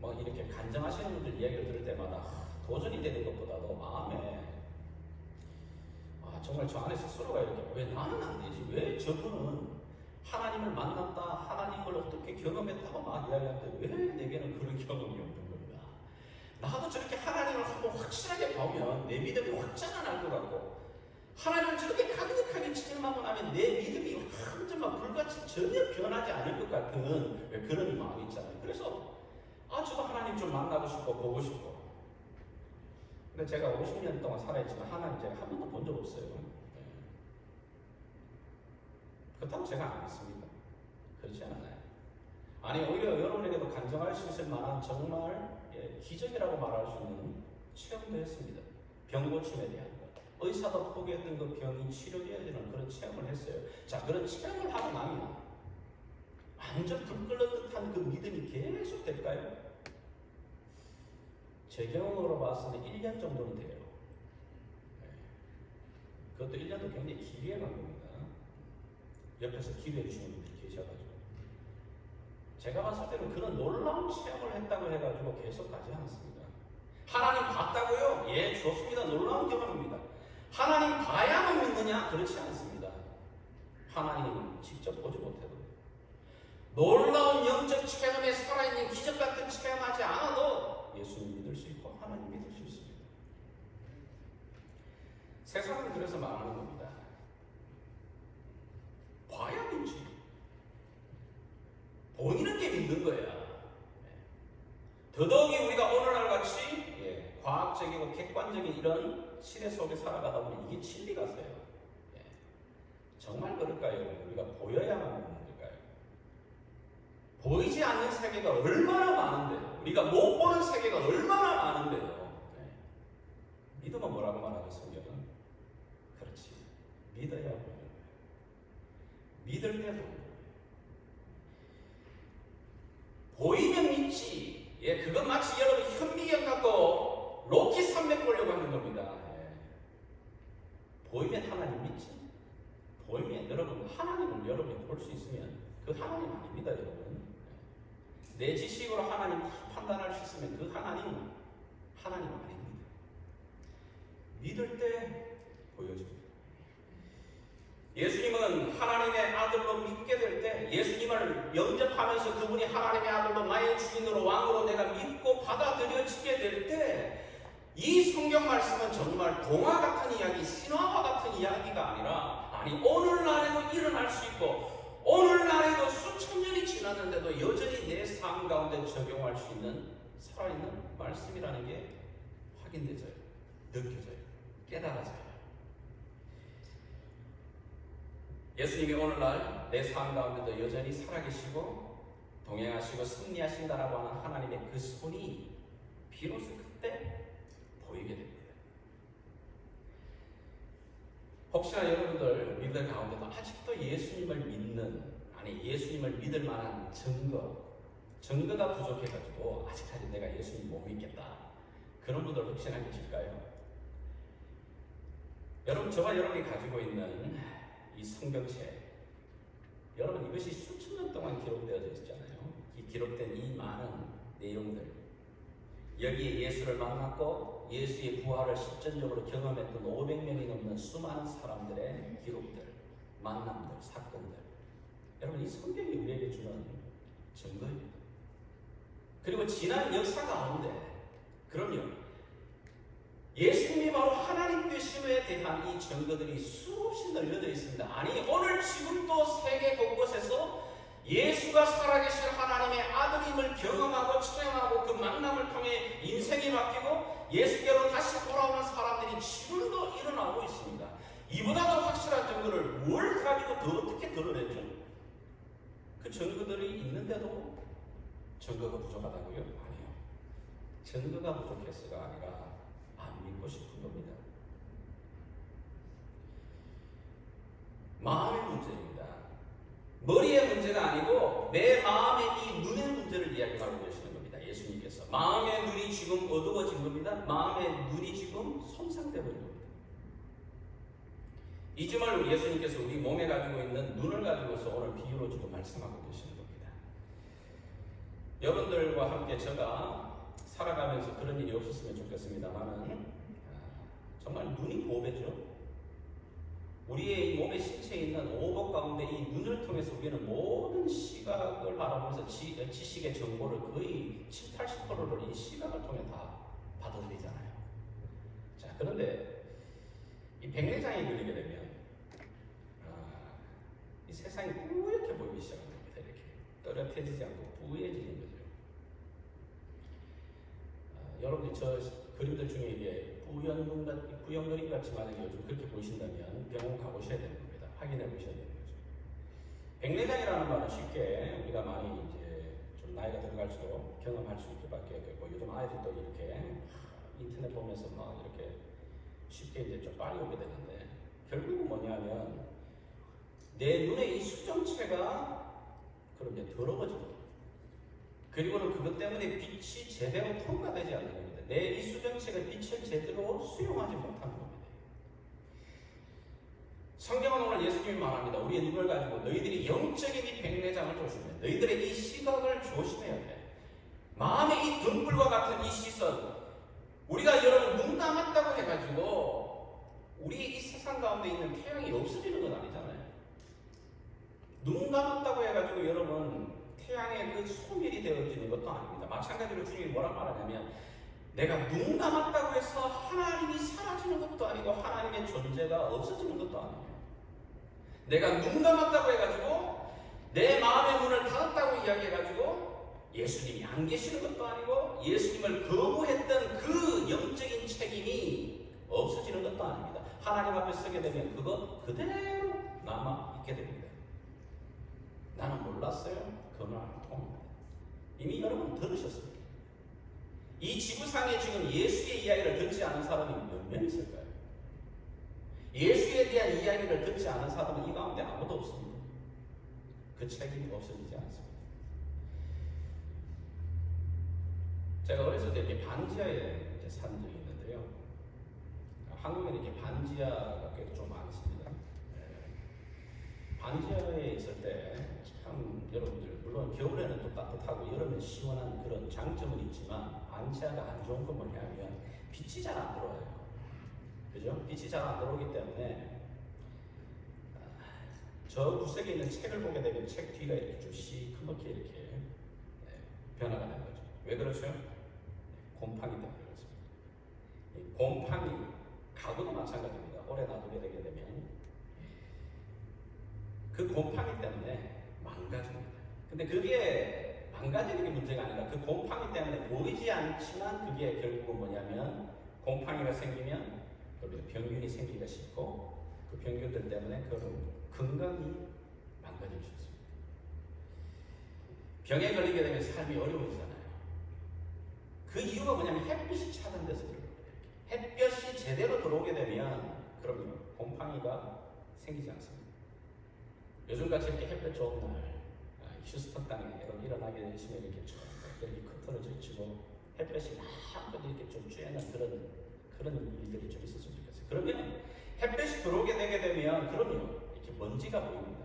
뭐 이렇게 간증하시는 분들 이야기를 들을 때마다 도전이 되는 것보다도 마음에 정말 저 안에 스스로가 이렇게 왜 나는 안 되지? 왜 저분은 하나님을 만났다, 하나님을 어떻게 경험했다고 막 이야기하는데 왜 내게는 그런 경험이 없는 겁니다. 나도 저렇게 하나님을 한번 확실하게 보면 내 믿음이 확 자라날 것 같고 하나님을 저렇게 강력하게 체험하고 나면 내 믿음이 완전 불같이 전혀 변하지 않을 것 같은 그런 마음이 있잖아요. 그래서 저도 하나님 좀 만나고 싶고 보고 싶고. 근데 제가 50년 동안 살아있지만 하나님 제가 한 번도 본 적 없어요. 그렇다고 제가 안 믿습니다. 그렇지 않아요. 아니 오히려 여러분에게도 간증할 수 있을 만한 정말 기적이라고 말할 수 있는 체험도 했습니다. 병 고침에 대한 것. 의사도 포기했던 그 병이 치료되어지는 그런 체험을 했어요. 자, 그런 체험을 하고 나면 완전 불 끓는 듯한 그 믿음이 계속 될까요? 제 경험으로 봤을 때 1년 정도는 돼요. 그것도 1년도 굉장히 길게 간 겁니다. 옆에서 기도해 주시는 분들이 계셔가지고. 제가 봤을 때는 그런 놀라운 체험을 했다고 해가지고 계속 가지 않았습니다. 하나님 봤다고요? 예, 좋습니다. 놀라운 경험입니다. 하나님 봐야만 믿느냐? 그렇지 않습니다. 하나님 직접 보지 못해도 놀라운 영적 체험에 살아있는 기적 같은 체험하지 않아도 예수님 믿을 수 있고 하나님 믿을 수 있습니다. 세상은 그래서 말하는 겁니다. 봐야 믿지. 보이는 게 믿는 거야. 더더욱이 우리가 오늘날 같이 과학적이고 객관적인 이런 시대 속에 살아가다 보면 이게 진리가 세요. 정말 그럴까요? 우리가 보여야만 믿는 걸까요? 보이지 않는 세계가 얼마나 많은데요. 우리가 못 보는 세계가 얼마나 많은데요. 믿음은 뭐라고 말하죠? 성경은? 그렇지. 믿어야 보이는 거예요. 믿을 때 보이는 거예요. 보이면 믿지. 그건 마치 여러분 현미경 갖고 로키 산맥 보려고 하는 겁니다. 보이면 하나님 믿지. 보이면 여러분 하나님을 여러분이 볼 수 있으면 그 하나님 아닙니다, 여러분. 내 지식으로 하나님 판단할 수 있으면 그 하나님 아닙니다. 믿을 때 보여줍니다. 예수님은 하나님의 아들로 믿게 될 때, 예수님을 영접하면서 그분이 하나님의 아들로 나의 주인으로 왕으로 내가 믿고 받아들여지게 될 때, 이 성경 말씀은 정말 동화 같은 이야기, 신화와 같은 이야기가 아니라, 오늘날에도 일어날 수 있고 오늘날에도 수천 년이 지났는데도 여전히 내 삶 가운데 적용할 수 있는 살아있는 말씀이라는 게 확인되져요. 느껴져요. 깨달아져요. 예수님이 오늘날 내 삶 가운데도 여전히 살아계시고 동행하시고 승리하신다라고 하는 하나님의 그 손이 비로소 그때 보이게 됩니다. 혹시나 여러분들 믿을 가운데도 아직도 예수님을 믿는, 예수님을 믿을 만한 증거가 부족해가지고 아직까지 내가 예수님 못 믿겠다, 그런 분들 혹시나 계실까요? 여러분, 저와 여러분이 가지고 있는 이 성경책, 여러분 이것이 수천 년 동안 기록되어져 있잖아요. 이 기록된 이 많은 내용들, 여기에 예수를 만났고 예수의 부활을 실전적으로 경험했던 500명이 넘는 수많은 사람들의 기록들, 만남들, 사건들, 여러분 이 성경이 우리에게 주는 증거입니다. 그리고 지난 역사 가운데, 그럼요, 예수님이 바로 하나님 되심에 대한 이 증거들이 수없이 널려져 있습니다. 오늘 지금도 세계 곳곳에서 예수가 살아계신 하나님의 아들임을 경험하고 체험하고 그 만남을 통해 인생이 바뀌고 예수께로 다시 돌아오는 사람들이 지금도 일어나고 있습니다. 이보다 더 확실한 증거를 뭘 가지고 더 어떻게 드러내죠? 그 증거들이 있는데도 증거가 부족하다고요? 아니요. 증거가 부족해서가 아니라 안 믿고 싶은 겁니다. 마음의 문제입니다. 머리의 문제가 아니고 내 마음의 이 눈의 문제를 이야기하고 계시는 겁니다. 예수님께서 마음의 눈이 지금 어두워진 겁니다. 마음의 눈이 지금 손상되어 버린 겁니다. 이 점을 예수님께서 우리 몸에 가지고 있는 눈을 가지고서 오늘 비유로 지금 말씀하고 계시는 겁니다. 여러분들과 함께 제가 살아가면서 그런 일이 없었으면 좋겠습니다만은 정말 눈이 보배죠. 우리의 이 몸의 신체에 있는 오복 가운데 이 눈을 통해서 우리는 모든 시각을 바라보면서 지식의 정보를 거의 7, 80%를 이 시각을 통해 다 받아들이잖아요. 자, 그런데 이 백내장이 걸리게 되면 이 세상이 뿌옇게 보이기 시작합니다. 이렇게 또렷해지지 않고 뿌얘지는 거죠. 여러분들 저 그림들 중에 이게 뿌연 그림 같이 만약에 요즘 그렇게 보이신다면 병원 가보셔야 되는 겁니다. 확인해 보셔야 되는 거죠. 백내장이라는 말은 쉽게 우리가 많이 이제 좀 나이가 들어갈수록 경험할 수 있게밖에 없고 요즘 아이들도 이렇게 인터넷 보면서 막 이렇게 쉽게 이제 좀 빨리 오게 되는데 결국은 뭐냐면 내 눈의 이 수정체가 그럼 이제 더러워지는 거예요. 그리고는 그것 때문에 빛이 제대로 통과되지 않는 겁니다. 내 이 수정체가 빛을 제대로 수용하지 못하는 겁니다. 성경은 오늘 예수님이 말합니다. 우리의 눈을 가지고 너희들이 영적인 이 백내장을 조심해. 너희들의 이 시각을 조심해야 돼. 마음의 이 등불과 같은 이 시선. 우리가 여러분 눈 감았다고 해가지고 우리 이 세상 가운데 있는 태양이 없어지는 건 아니잖아요. 눈 감았다고 해가지고 여러분 태양의 그 소멸이 되어지는 것도 아닙니다. 마찬가지로 주님이 뭐라 말하냐면 내가 눈 감았다고 해서 하나님이 사라지는 것도 아니고 하나님의 존재가 없어지는 것도 아니에요. 내가 눈 감았다고 해가지고 내 마음의 문을 닫았다고 이야기해가지고 예수님이 안 계시는 것도 아니고 예수님을 거부했던 그 영적인 책임이 없어지는 것도 아닙니다. 하나님 앞에 서게 되면 그것 그대로 남아있게 됩니다. 나는 몰랐어요. 그 말 안 통합니다. 이미 여러분 들으셨습니다. 이 지구상에 지금 예수의 이야기를 듣지 않은 사람이 몇 명 있을까요? 예수에 대한 이야기를 듣지 않은 사람은 이 가운데 아무도 없습니다. 그 책임이 없어지지 않습니다. 제가 어렸을 때 이렇게 반지하에 산 적이 있는데요. 한국에는 이렇게 반지하가 꽤 좀 많습니다. 반지하에 있을 때 참 여러분들 물론 겨울에는 또 따뜻하고 여름엔 시원한 그런 장점은 있지만 반지하가 안 좋은 건 뭐냐면 빛이 잘 안 들어와요. 그죠? 빛이 잘 안 들어오기 때문에 저 구석에 있는 책을 보게 되면 책 뒤가 이렇게 좀 시커멓게 이렇게 변화가 되는 거죠. 왜 그렇죠? 곰팡이 때문에 그렇습니다. 곰팡이, 가구도 마찬가지입니다. 오래 놔두게 되게 되면 그 곰팡이 때문에 망가집니다. 근데 그게 망가지는 게 문제가 아니라 그 곰팡이 때문에 보이지 않지만 그게 결국은 뭐냐면 곰팡이가 생기면 병균이 생기기가 쉽고 그 병균들 때문에 그 건강이 망가질 수 있습니다. 병에 걸리게 되면 삶이 어려워지잖아요. 그 이유가 뭐냐면 햇빛이 차단돼서 그런 거예요. 햇볕이 제대로 들어오게 되면 그러면 곰팡이가 생기지 않습니다. 요즘같이 이렇게 햇볕 좋은 날 휴스턴 땅에 일어나게 되시면 이렇게 커튼을 걸치고 햇볕이 한번 이렇게 좀 쬐는 그런 일들이 좀 있었으면 좋겠어요. 그러면 햇볕이 들어오게 되게 되면 그럼요 이렇게 먼지가 보입니다.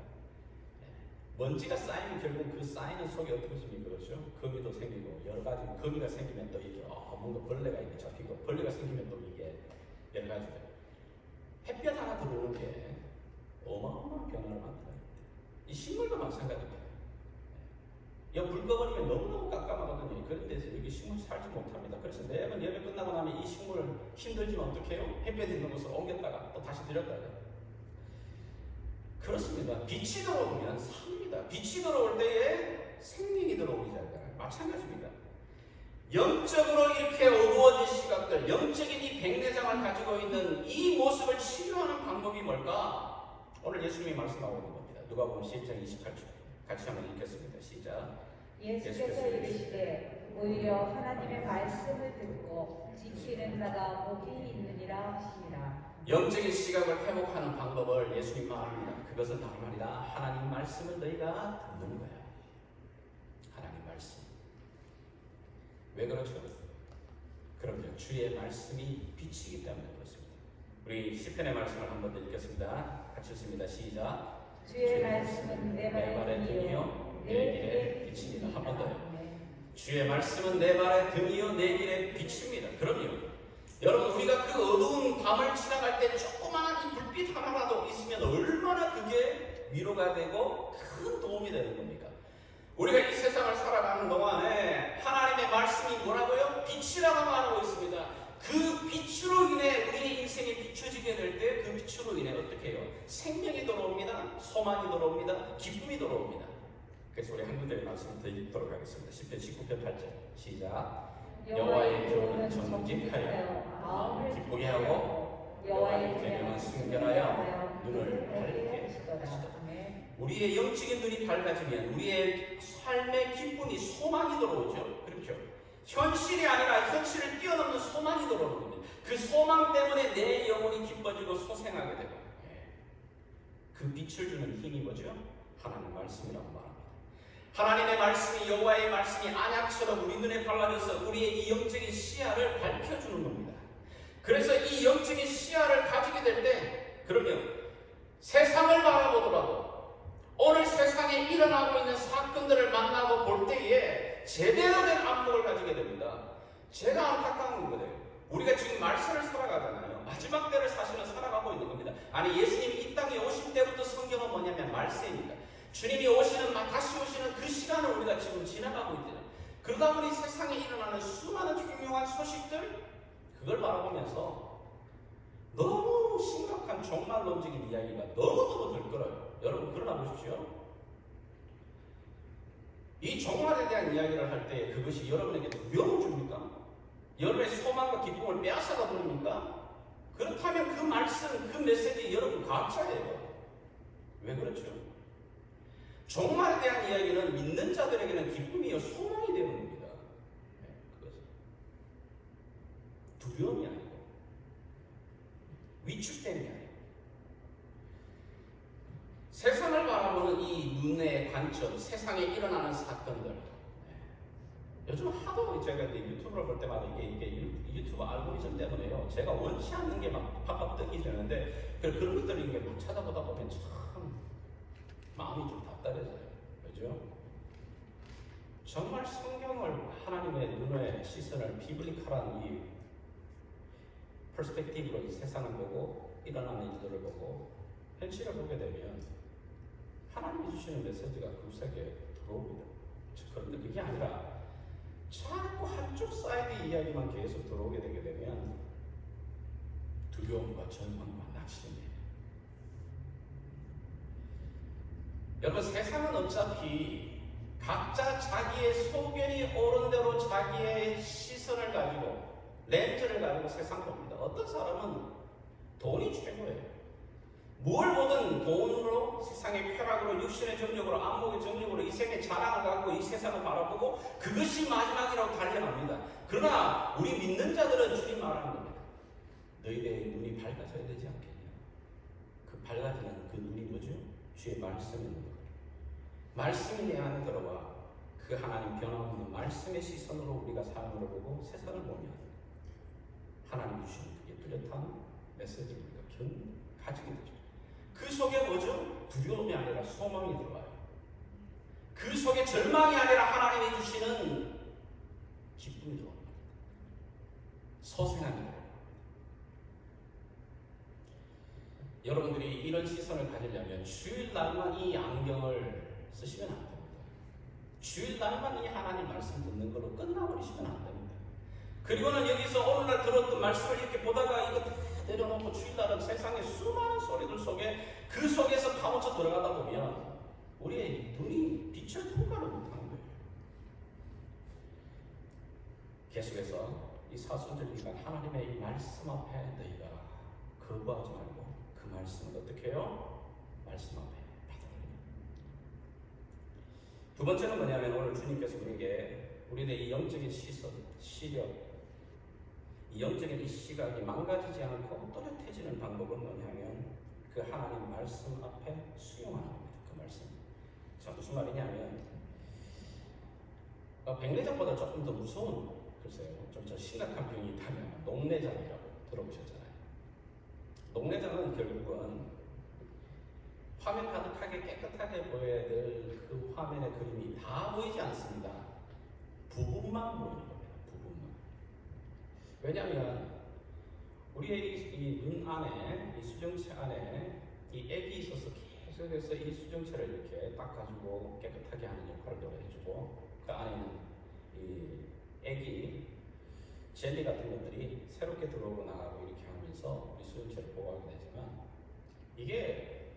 먼지가 쌓이면 결국 그 쌓이는 속에 어떻게 됩니까? 그렇죠? 거미도 생기고 여러 가지 거미가 생기면 또 이게 뭔가 벌레가 이렇게 잡히고 벌레가 생기면 또 이게 여러 가지 햇볕 하나 들어오는 게 어마어마한 변화를 만들어요. 이 식물도 마찬가지입니다. 불 꺼버리면 너무너무 깜깜하거든요. 그런 데서 여기 식물 살지 못합니다. 그래서 매번 예배 끝나고 나면 이 식물 힘들지만 어떻게 해요? 햇볕 있는 곳으로 옮겼다가 또 다시 들였다가 그렇습니다. 빛이 들어오면 삽니다. 빛이 들어올 때에 생명이 들어오기 시작해요. 마찬가지입니다. 영적으로 이렇게 어두워진 시각들, 영적인 이 백내장을 가지고 있는 이 모습을 치료하는 방법이 뭘까? 오늘 예수님이 말씀하고 있는 겁니다. 누가복음 10장 28절 같이 한번 읽겠습니다. 시작. 예수께서 이르시되 오히려 하나님의 말씀을 듣고 지키는 자가 복이 있느니라 하시니라. 영적인 시각을 회복하는 방법을 예수님 말합니다. 그것은 다른 말이라 하나님 말씀을 너희가 듣는 거야. 하나님 말씀. 왜 그렇죠? 그럼요. 주의 말씀이 빛이기 때문에 그렇습니다. 우리 시편의 말씀을 한 번 더 읽겠습니다. 같이 읽습니다. 시작. 주의 말씀은 내 발의 등이요 내 길의 빛입니다. 한 번 더요. 주의 말씀은 내 발의 등이요 내 길의 빛입니다. 그럼요. 여러분 우리가 그 어두운 밤을 지나갈 때 조그마한 이 불빛 하나라도 있으면 얼마나 그게 위로가 되고 큰 도움이 되는 겁니까? 우리가 이 세상을 살아가는 동안에 하나님의 말씀이 뭐라고요? 빛이라고 말하고 있습니다. 그 빛으로 인해 우리의 인생이 비춰지게 될 때 그 빛으로 인해 어떻게 해요? 생명이 돌아옵니다. 소망이 돌아옵니다. 기쁨이 돌아옵니다. 그래서 우리 한 군데의 말씀을 더 읽도록 하겠습니다. 시편 19편 8절 시작. 여호와의 교훈은 정직하여 마음을 기쁘게 하고 여호와의 계명은 순결하여 눈을 밝게 하시도다. 우리의 영적인 눈이 밝아지면 우리의 삶의 기쁨이 소망이 들어오죠. 그렇죠? 현실이 아니라 현실을 뛰어넘는 소망이 들어오는 겁니다. 그 소망 때문에 내 영혼이 기뻐지고 소생하게 되고 그 빛을 주는 힘이 뭐죠? 하나님 말씀이라고 말합니다. 하나님의 말씀이 여호와의 말씀이 안약처럼 우리 눈에 발라져서 우리의 이 영적인 시야를 밝혀주는 겁니다. 그래서 이 영적인 시야를 가지게 될 때 그러면 세상을 바라보더라도 오늘 세상에 일어나고 있는 사건들을 만나고 볼 때에 제대로 된 안목을 가지게 됩니다. 제가 안타까운 거예요. 우리가 지금 말세를 살아가잖아요. 마지막 때를 사실은 살아가고 있는 겁니다. 아니 예수님이 이 땅에 오실 때부터 성경은 뭐냐면 말세입니다. 주님이 오시는 다시 오시는 그 시간을 우리가 지금 지나가고 있대요. 그러다 보니 세상에 일어나는 수많은 흉흉한 소식들 그걸 바라보면서 너무 심각한 종말론적인 이야기가 너무너무 들끓어요. 여러분 그러나 보십시오. 이 종말에 대한 이야기를 할 때 그것이 여러분에게 두려움을 줍니까? 여러분의 소망과 기쁨을 빼앗아가 버립니까? 그렇다면 그 말씀, 그 메시지 여러분 가짜예요. 왜 그렇죠? 종말에 대한 이야기는 믿는 자들에게는 기쁨이요 소망이 되는 겁니다. 그것은 두려움이 아니고 위축됨이 아니고 세상을 바라보는 이 눈의 관점, 세상에 일어나는 사건들. 요즘 하도 제가 유튜브를 볼 때마다 이게 유튜브 알고리즘 때문에요. 제가 원치 않는 게 막 팍팍 뜨게 되는데 그런 것들을 이게 막 찾아보다 보면 참 마음이 좀 답답해져요. 그죠? 정말 성경을 하나님의 눈의 시선을 비블리컬한 이 퍼스펙티브로 이 세상을 보고 일어나는 일들을 보고 현실을 보게 되면 하나님이 주시는 메시지가 굴세게 들어옵니다. 그런데 그게 아니라 자꾸 한쪽 사이드 이야기만 계속 들어오게 되게 되면 두려움과 절망과 낙심이에요. 여러분 세상은 어차피 각자 자기의 소견이 옳은 대로 자기의 시선을 가지고 렌즈를 가지고 세상 봅니다. 어떤 사람은 돈이 최고예요. 뭘 보든 돈으로 세상의 쾌락으로 육신의 정력으로 안목의 정력으로 이 세상의 자랑을 갖고 이 세상을 바라보고 그것이 마지막이라고 달려갑니다. 그러나 우리 믿는 자들은 주님 말하는 겁니다. 너희들의 눈이 밝아져야 되지 않겠냐. 그 밝아지는 그 눈이 뭐죠? 주의 말씀이 있는 거예요. 말씀이 내 안에 들어와 그 하나님 변함없는 말씀의 시선으로 우리가 삶을 보고 세상을 보면 하나님이 주시는 그게 뚜렷한 메시지를 우리가 가지게 되죠. 그 속에 뭐죠? 두려움이 아니라 소망이 들어와요. 그 속에 절망이 아니라 하나님이 주시는 기쁨이 들어옵니다. 소생함이 들어옵니다. 여러분들이 이런 시선을 가지려면 주일날만 이 안경을 쓰시면 안 됩니다. 주일날만 이 하나님 말씀 듣는 걸로 끝나버리시면 안 됩니다. 그리고는 여기서 오늘날 들었던 말씀을 이렇게 보다가 이거 다 내려놓고 주일날은 세상의 수많은 소리들 속에 그 속에서 파묻혀 들어가다 보면 우리의 눈이 빛을 통과를 못하는 거예요. 계속해서 이 사순절기간 하나님의 이 말씀 앞에 너희가 거부하지 말고 그 말씀을 어떻게 해요? 말씀 앞에 받아들여요. 두 번째는 뭐냐면 오늘 주님께서 우리에게 우리의 이 영적인 시선, 시력, 이 영적인 이 시각이 망가지지 않고 또렷해지는 방법은 뭐냐면 그 하나님 말씀 앞에 수용하는 겁니다. 그 말씀. 자, 무슨 말이냐면 백내장보다 조금 더 무서운, 글쎄요, 좀 더 심각한 병이 있다면 녹내장이라고 들어보셨잖아요. 녹내장은 결국은 화면 가득하게 깨끗하게 보여야 될 그 화면의 그림이 다 보이지 않습니다. 부분만 보이는 겁니다. 부분만. 왜냐하면 우리의 이 눈 안에, 이 수정체 안에 이 액이 있어서 계속해서 이 수정체를 이렇게 닦아주고 깨끗하게 하는 역할을 해주고, 그 안에 있는 이 액이 젤리 같은 것들이 새롭게 들어오고 나가고 이렇게 하면서 이 수정체를 보호하게 되지만, 이게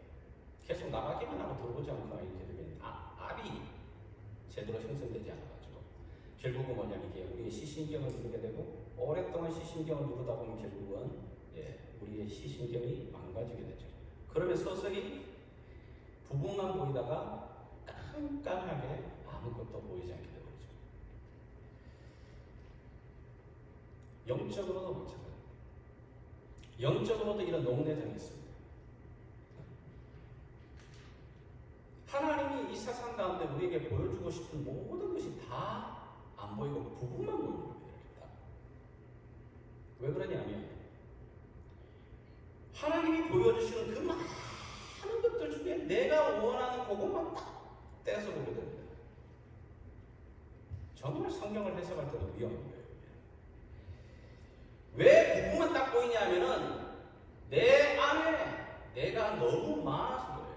계속 나가기만 하고 들어오지 않고 이렇게 되면 알이 제대로 형성되지 않아가지고 결국은 뭐냐면 이게 우리의 시신경을 누르게 되고, 오랫동안 시신경을 누르다 보면 결국은 우리의 시신경이 망가지게 되죠. 그러면 서서히 부분만 보이다가 깜깜하게 아무것도 보이지 않게 되버리죠. 영적으로도 마찬가지입니다. 영적으로도 이런 녹내장이 있습니다. 하나님이 이 세상 가운데 우리에게 보여주고 싶은 모든 것이 다 안 보이고 부분만 보이는 겁니다. 왜 그러냐면 하나님이 보여주시는 그 많은 것들 중에 내가 원하는 그것만 딱 떼서 보게 됩니다. 정말 성경을 해석할 때도 위험한 거예요. 왜 부분만 딱 보이냐면은 내 안에 내가 너무 많아서 그래요.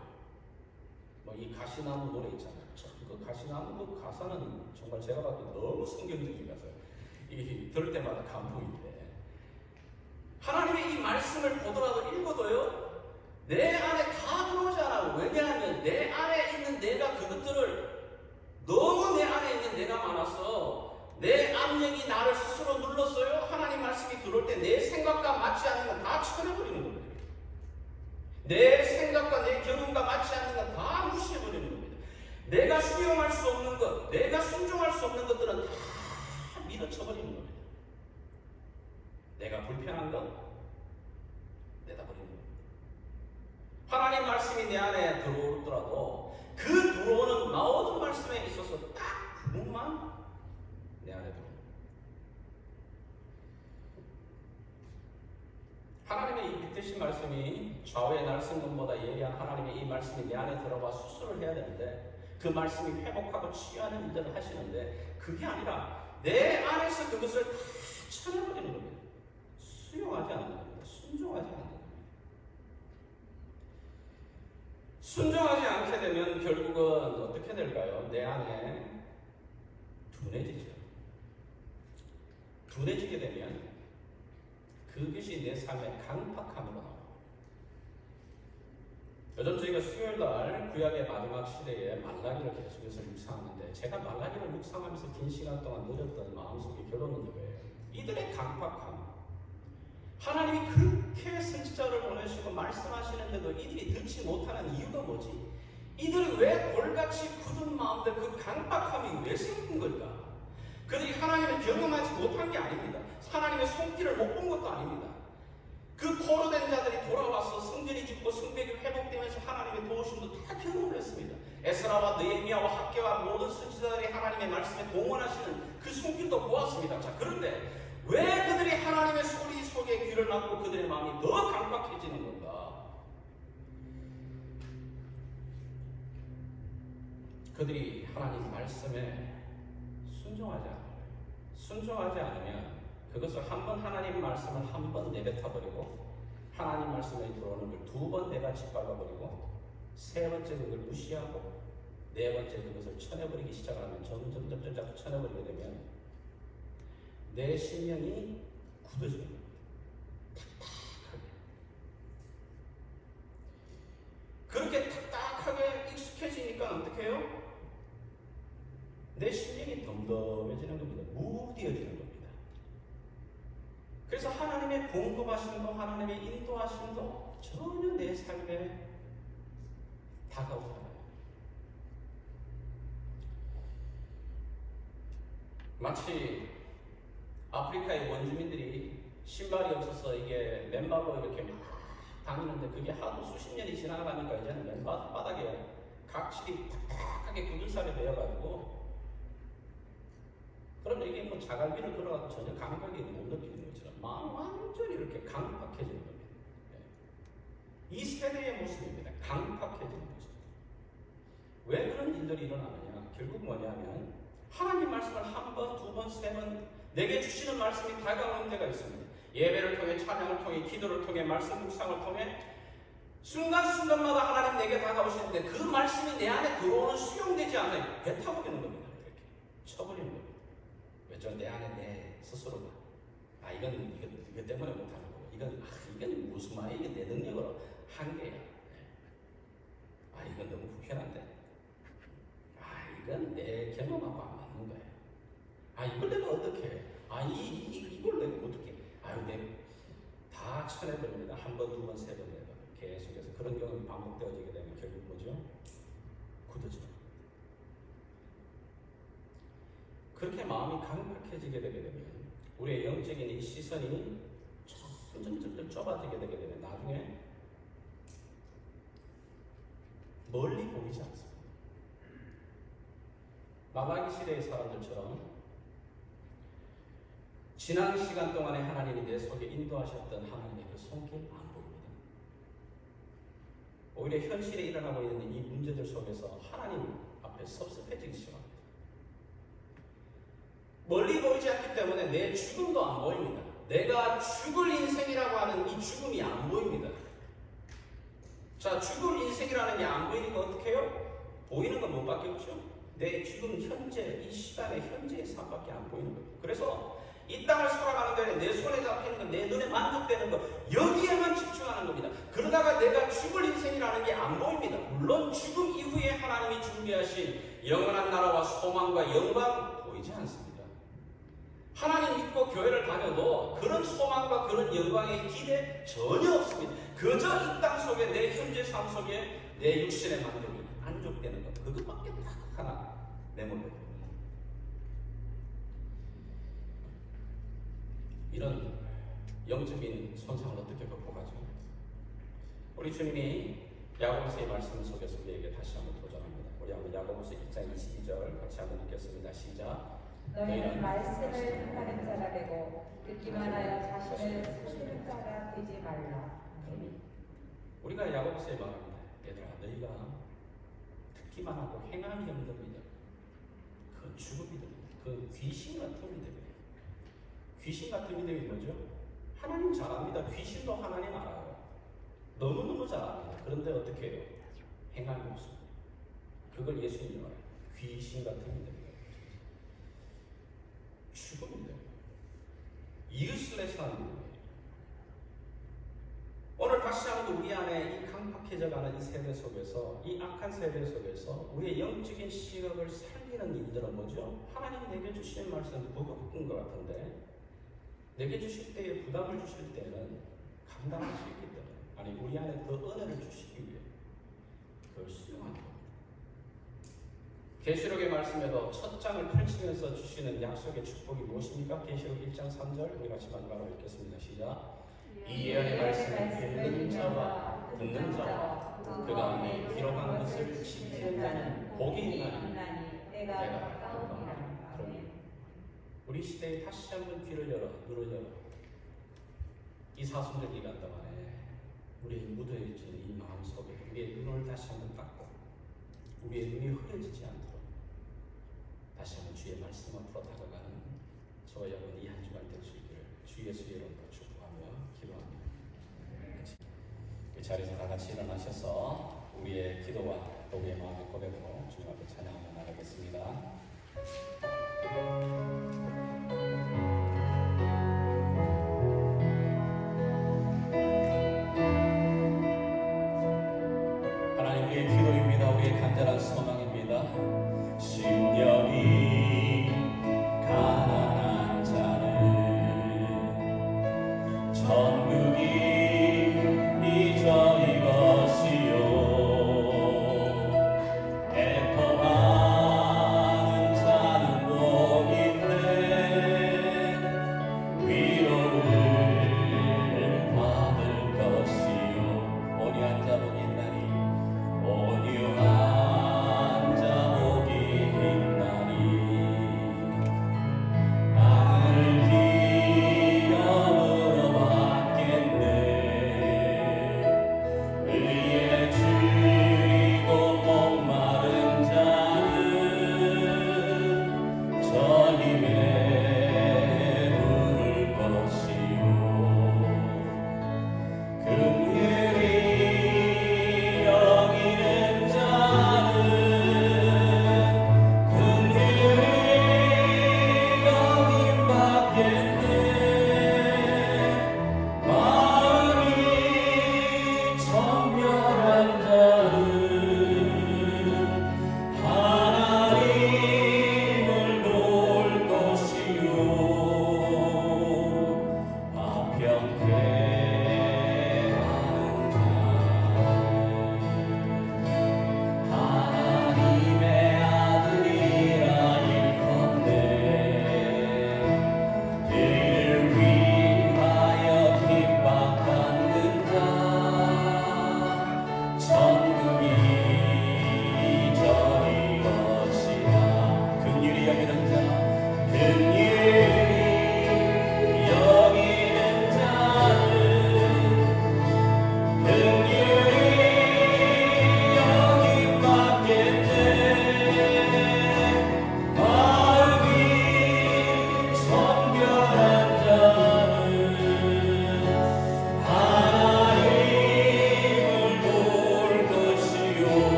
뭐 이 가시나무 노래 있잖아요. 그 가시나무 그 가사는 정말 제가 봐도 너무 성경적이라서요. 이 들을 때마다 감동인데, 하나님의 이 말씀을 보더라도 읽어도요, 내 안에 다 들어오지 않아요. 왜냐하면 내 안에 있는 내가 그것들을, 너무 내 안에 있는 내가 많아서 내 압력이 나를 스스로 눌렀어요. 하나님 말씀이 들어올 때 내 생각과 맞지 않는 건 다 쳐내버리는 겁니다. 내 생각과 내 경험과 맞지 않는 건 다 무시해버리는 겁니다. 내가 수용할 수 없는 것, 내가 순종할 수 없는 것들은 다 밀어쳐버리는 겁니다. 내가 불편한 것 내다버리는 겁니다. 하나님 말씀이 내 안에 들어오더라도 그 들어오는 모든 말씀에 있어서 딱 부분만 내 안에 들어옵니다. 하나님의 이 빛되신 말씀이 좌우의 날성금보다 예리한 하나님의 이 말씀이 내 안에 들어와 수술을 해야 되는데, 그 말씀이 회복하고 치유하는 일들을 하시는데, 그게 아니라 내 안에서 그것을 다 쳐내버리는 겁니다. 수용하지 않는 겁니다. 순종하지 않는 겁니다. 순종하지 않게 되면 결국은 어떻게 될까요? 내 안에 둔해지죠. 둔해지게 되면 그것이 내 삶의 강팍함으로 나옵니다. 요즘 저희가 수요일날 구약의 마지막 시대에 말라기를 계속해서 묵상하는데, 제가 말라기를 묵상하면서 긴 시간 동안 누렸던 마음속의 결론은 이거예요. 이들의 강팍함, 하나님이 그렇게 선지자를 보내시고 말씀하시는데도 이들이 듣지 못하는 이유가 뭐지? 이들이 왜 돌같이 굳은 마음들, 그 강팍함이 왜 생긴 걸까? 그들이 하나님을 경험하지 못한 게 아닙니다. 하나님의 손길을 못 본 것도 아닙니다. 그 포로된 자들이 돌아와서 성전이 짓고 성벽이 회복되면서 하나님의 도우심도 다 경험을 했습니다. 에스라와 느헤미야와 학개와 모든 선지자들이 하나님의 말씀에 동원하시는 그 손길도 보았습니다. 자, 그런데 왜 그들이 하나님의 소리 속에 귀를 막고 그들의 마음이 더 강박해지는 건가? 그들이 하나님 말씀에 순종하지 않아요. 순종하지 않으면 그것을 한 번 하나님 말씀을 한 번 내뱉어버리고, 하나님 말씀에 들어오는 걸 두 번 내가 짓밟아버리고, 세 번째 그걸 무시하고, 네 번째 그것을 쳐내버리기 시작을 하면 점점 자꾸 쳐내버리게 되면 내 심령이 굳어지는 겁니다. 탁탁하게. 그렇게 탁탁하게 익숙해지니까 어떻게 해요? 내 심령이 덤덤해지는 겁니다. 무디어지는 겁니다. 그래서 하나님의 공급하심도 하나님의 인도하심도 전혀 내 삶에 다가오지 않아요. 마치 아프리카의 원주민들이 신발이 없어서 이게 맨발로 이렇게 막 다니는데 그게 하도 수십 년이 지나가니까 이제는 맨바닥에 각질이 탁탁하게 굳은살이 배어가지고 그러면 이게 뭐 자갈비를 걸어가도 전혀 감각이 못 느끼는 것처럼 완전히 이렇게 강팍해지는 겁니다. 이 세대의 모습입니다. 강팍해지는 모습. 왜 그런 일들이 일어나느냐? 결국 뭐냐면 하나님 말씀을 한 번, 두 번, 세 번 내게 주시는 말씀이 다가오는 때가 있습니다. 예배를 통해, 찬양을 통해, 기도를 통해, 말씀 묵상을 통해 순간순간마다 하나님 내게 다가오시는데 그 말씀이 내 안에 들어오는 수용되지 않아요. 뱉어버리는 겁니다. 이렇게 쳐버리는 겁니다. 왜죠? 내 안에 내 스스로가 이건 때문에 못하는 거고 이건 무슨 말이야? 이게 내 능력으로 한 게야. 이건 너무 불편한데. 이건 내 경험하고 안 맞는 거예요. 이걸 내가 어떻게 해? 이걸 내가 어떻게 해? 다 쳐내버립니다. 한 번, 두 번, 세 번, 네 번. 계속해서 그런 경험이 반복되어지게 되면 결국 뭐죠? 굳어져. 그렇게 마음이 강팍해지게 되게 되면 우리의 영적인 이 시선이 점점 좁아지게 되게 되면 나중에 멀리 보이지 않습니다. 마가기 시대의 사람들처럼 지난 시간 동안에 하나님이 내 속에 인도하셨던 하나님의 그 손길 안 보입니다. 오히려 현실에 일어나고 있는 이 문제들 속에서 하나님 앞에 섭섭해지기 시작합니다. 멀리 보이지 않기 때문에 내 죽음도 안 보입니다. 내가 죽을 인생이라고 하는 이 죽음이 안 보입니다. 자, 죽을 인생이라는 게 안 보이니까 어떻게 해요? 보이는 건 뭐밖에 없죠? 내 지금 현재, 이 시간의 현재의 삶밖에 안 보이는 거예요. 그래서 이 땅을 살아가는 데는 내 손에 잡히는 것, 내 눈에 만족되는 것, 여기에만 집중하는 겁니다. 그러다가 내가 죽을 인생이라는 게 안 보입니다. 물론 죽음 이후에 하나님이 준비하신 영원한 나라와 소망과 영광 보이지 않습니다. 하나님 믿고 교회를 다녀도 그런 소망과 그런 영광의 기대 전혀 없습니다. 그저 이 땅 속에 내 현재 삶 속에 내 육신의 만족되는 것, 그것밖에 딱 하나 내몰려요. 이런 영적인 손상을 어떻게 극복하죠? 우리 주님이 야고보서의 말씀 속에서 우리에게 다시 한번 도전합니다. 우리 한번 야고보서 1장 22절 같이 한번 읽겠습니다. 시작. 너희는 말씀을 듣는 자가 되고 듣기만 하여 자신을 속이는 자가 되지 말라. 그러면 우리가 야고보서에 말합니다. 얘들아, 너희가 듣기만 하고 행함이 없는 믿음, 그 죽음이 됩니다. 그 귀신 같은 믿음이에요. 귀신 같은 믿음이 뭐죠? 하나님 잘 압니다. 귀신도 하나님 알아요. 너무너무 잘 압니다. 그런데 어떻게 해요? 행함이 없습니다. 그걸 예수님이 말해요. 귀신 같은 믿음이에요. 죽은 믿음이에요. 이웃을레스한 믿음이에요. 오늘 다시 한번 우리 안에 이 강팍해져가는 이 세대 속에서, 이 악한 세대 속에서 우리의 영적인 시각을 살리는 일들은 뭐죠? 하나님이 내게 주시는 말씀은 버거운 것 같은데 내게 주실 때에 부담을 주실 때는 감당할 수 있기 때문에, 아니 우리 안에 더 은혜를 주시기 위해 그걸 수용하는 겁니다. 계시록의 말씀에도 첫 장을 펼치면서 주시는 약속의 축복이 무엇입니까? 계시록 1장 3절 우리 같이 마지막으로 읽겠습니다. 시작. 이 예언의 말씀을 읽는 자와 듣는 자와 그 가운데 기록한 것을 지키는 자는 복이 있나니 내가 가까우니라. 우리 시대에 다시 한번 귀를 열어, 눈을 열어. 이 사순절 기간 동안에 우리의 묻어있는 이 마음 속에 우리의 눈을 다시 한번 닦고 우리의 눈이 흐려지지 않도록 다시 한번 주의 말씀 앞으로 다가가는 저와 여러분 이 한 주간 될 수 있기를 주 예수의 이름으로 축복하며 기도합니다. 이 자리에서 다 같이 일어나셔서 우리의 기도와 또 우리의 마음의 고백으로 주님 앞에 찬양하며 나가겠습니다. 하나님, 우리의 기도입니다. 우리의 간절한 소망입니다. 심령이 가난한 자는 천국이 저희 것이요 애통하는 자는 복인데 위로를 아멘.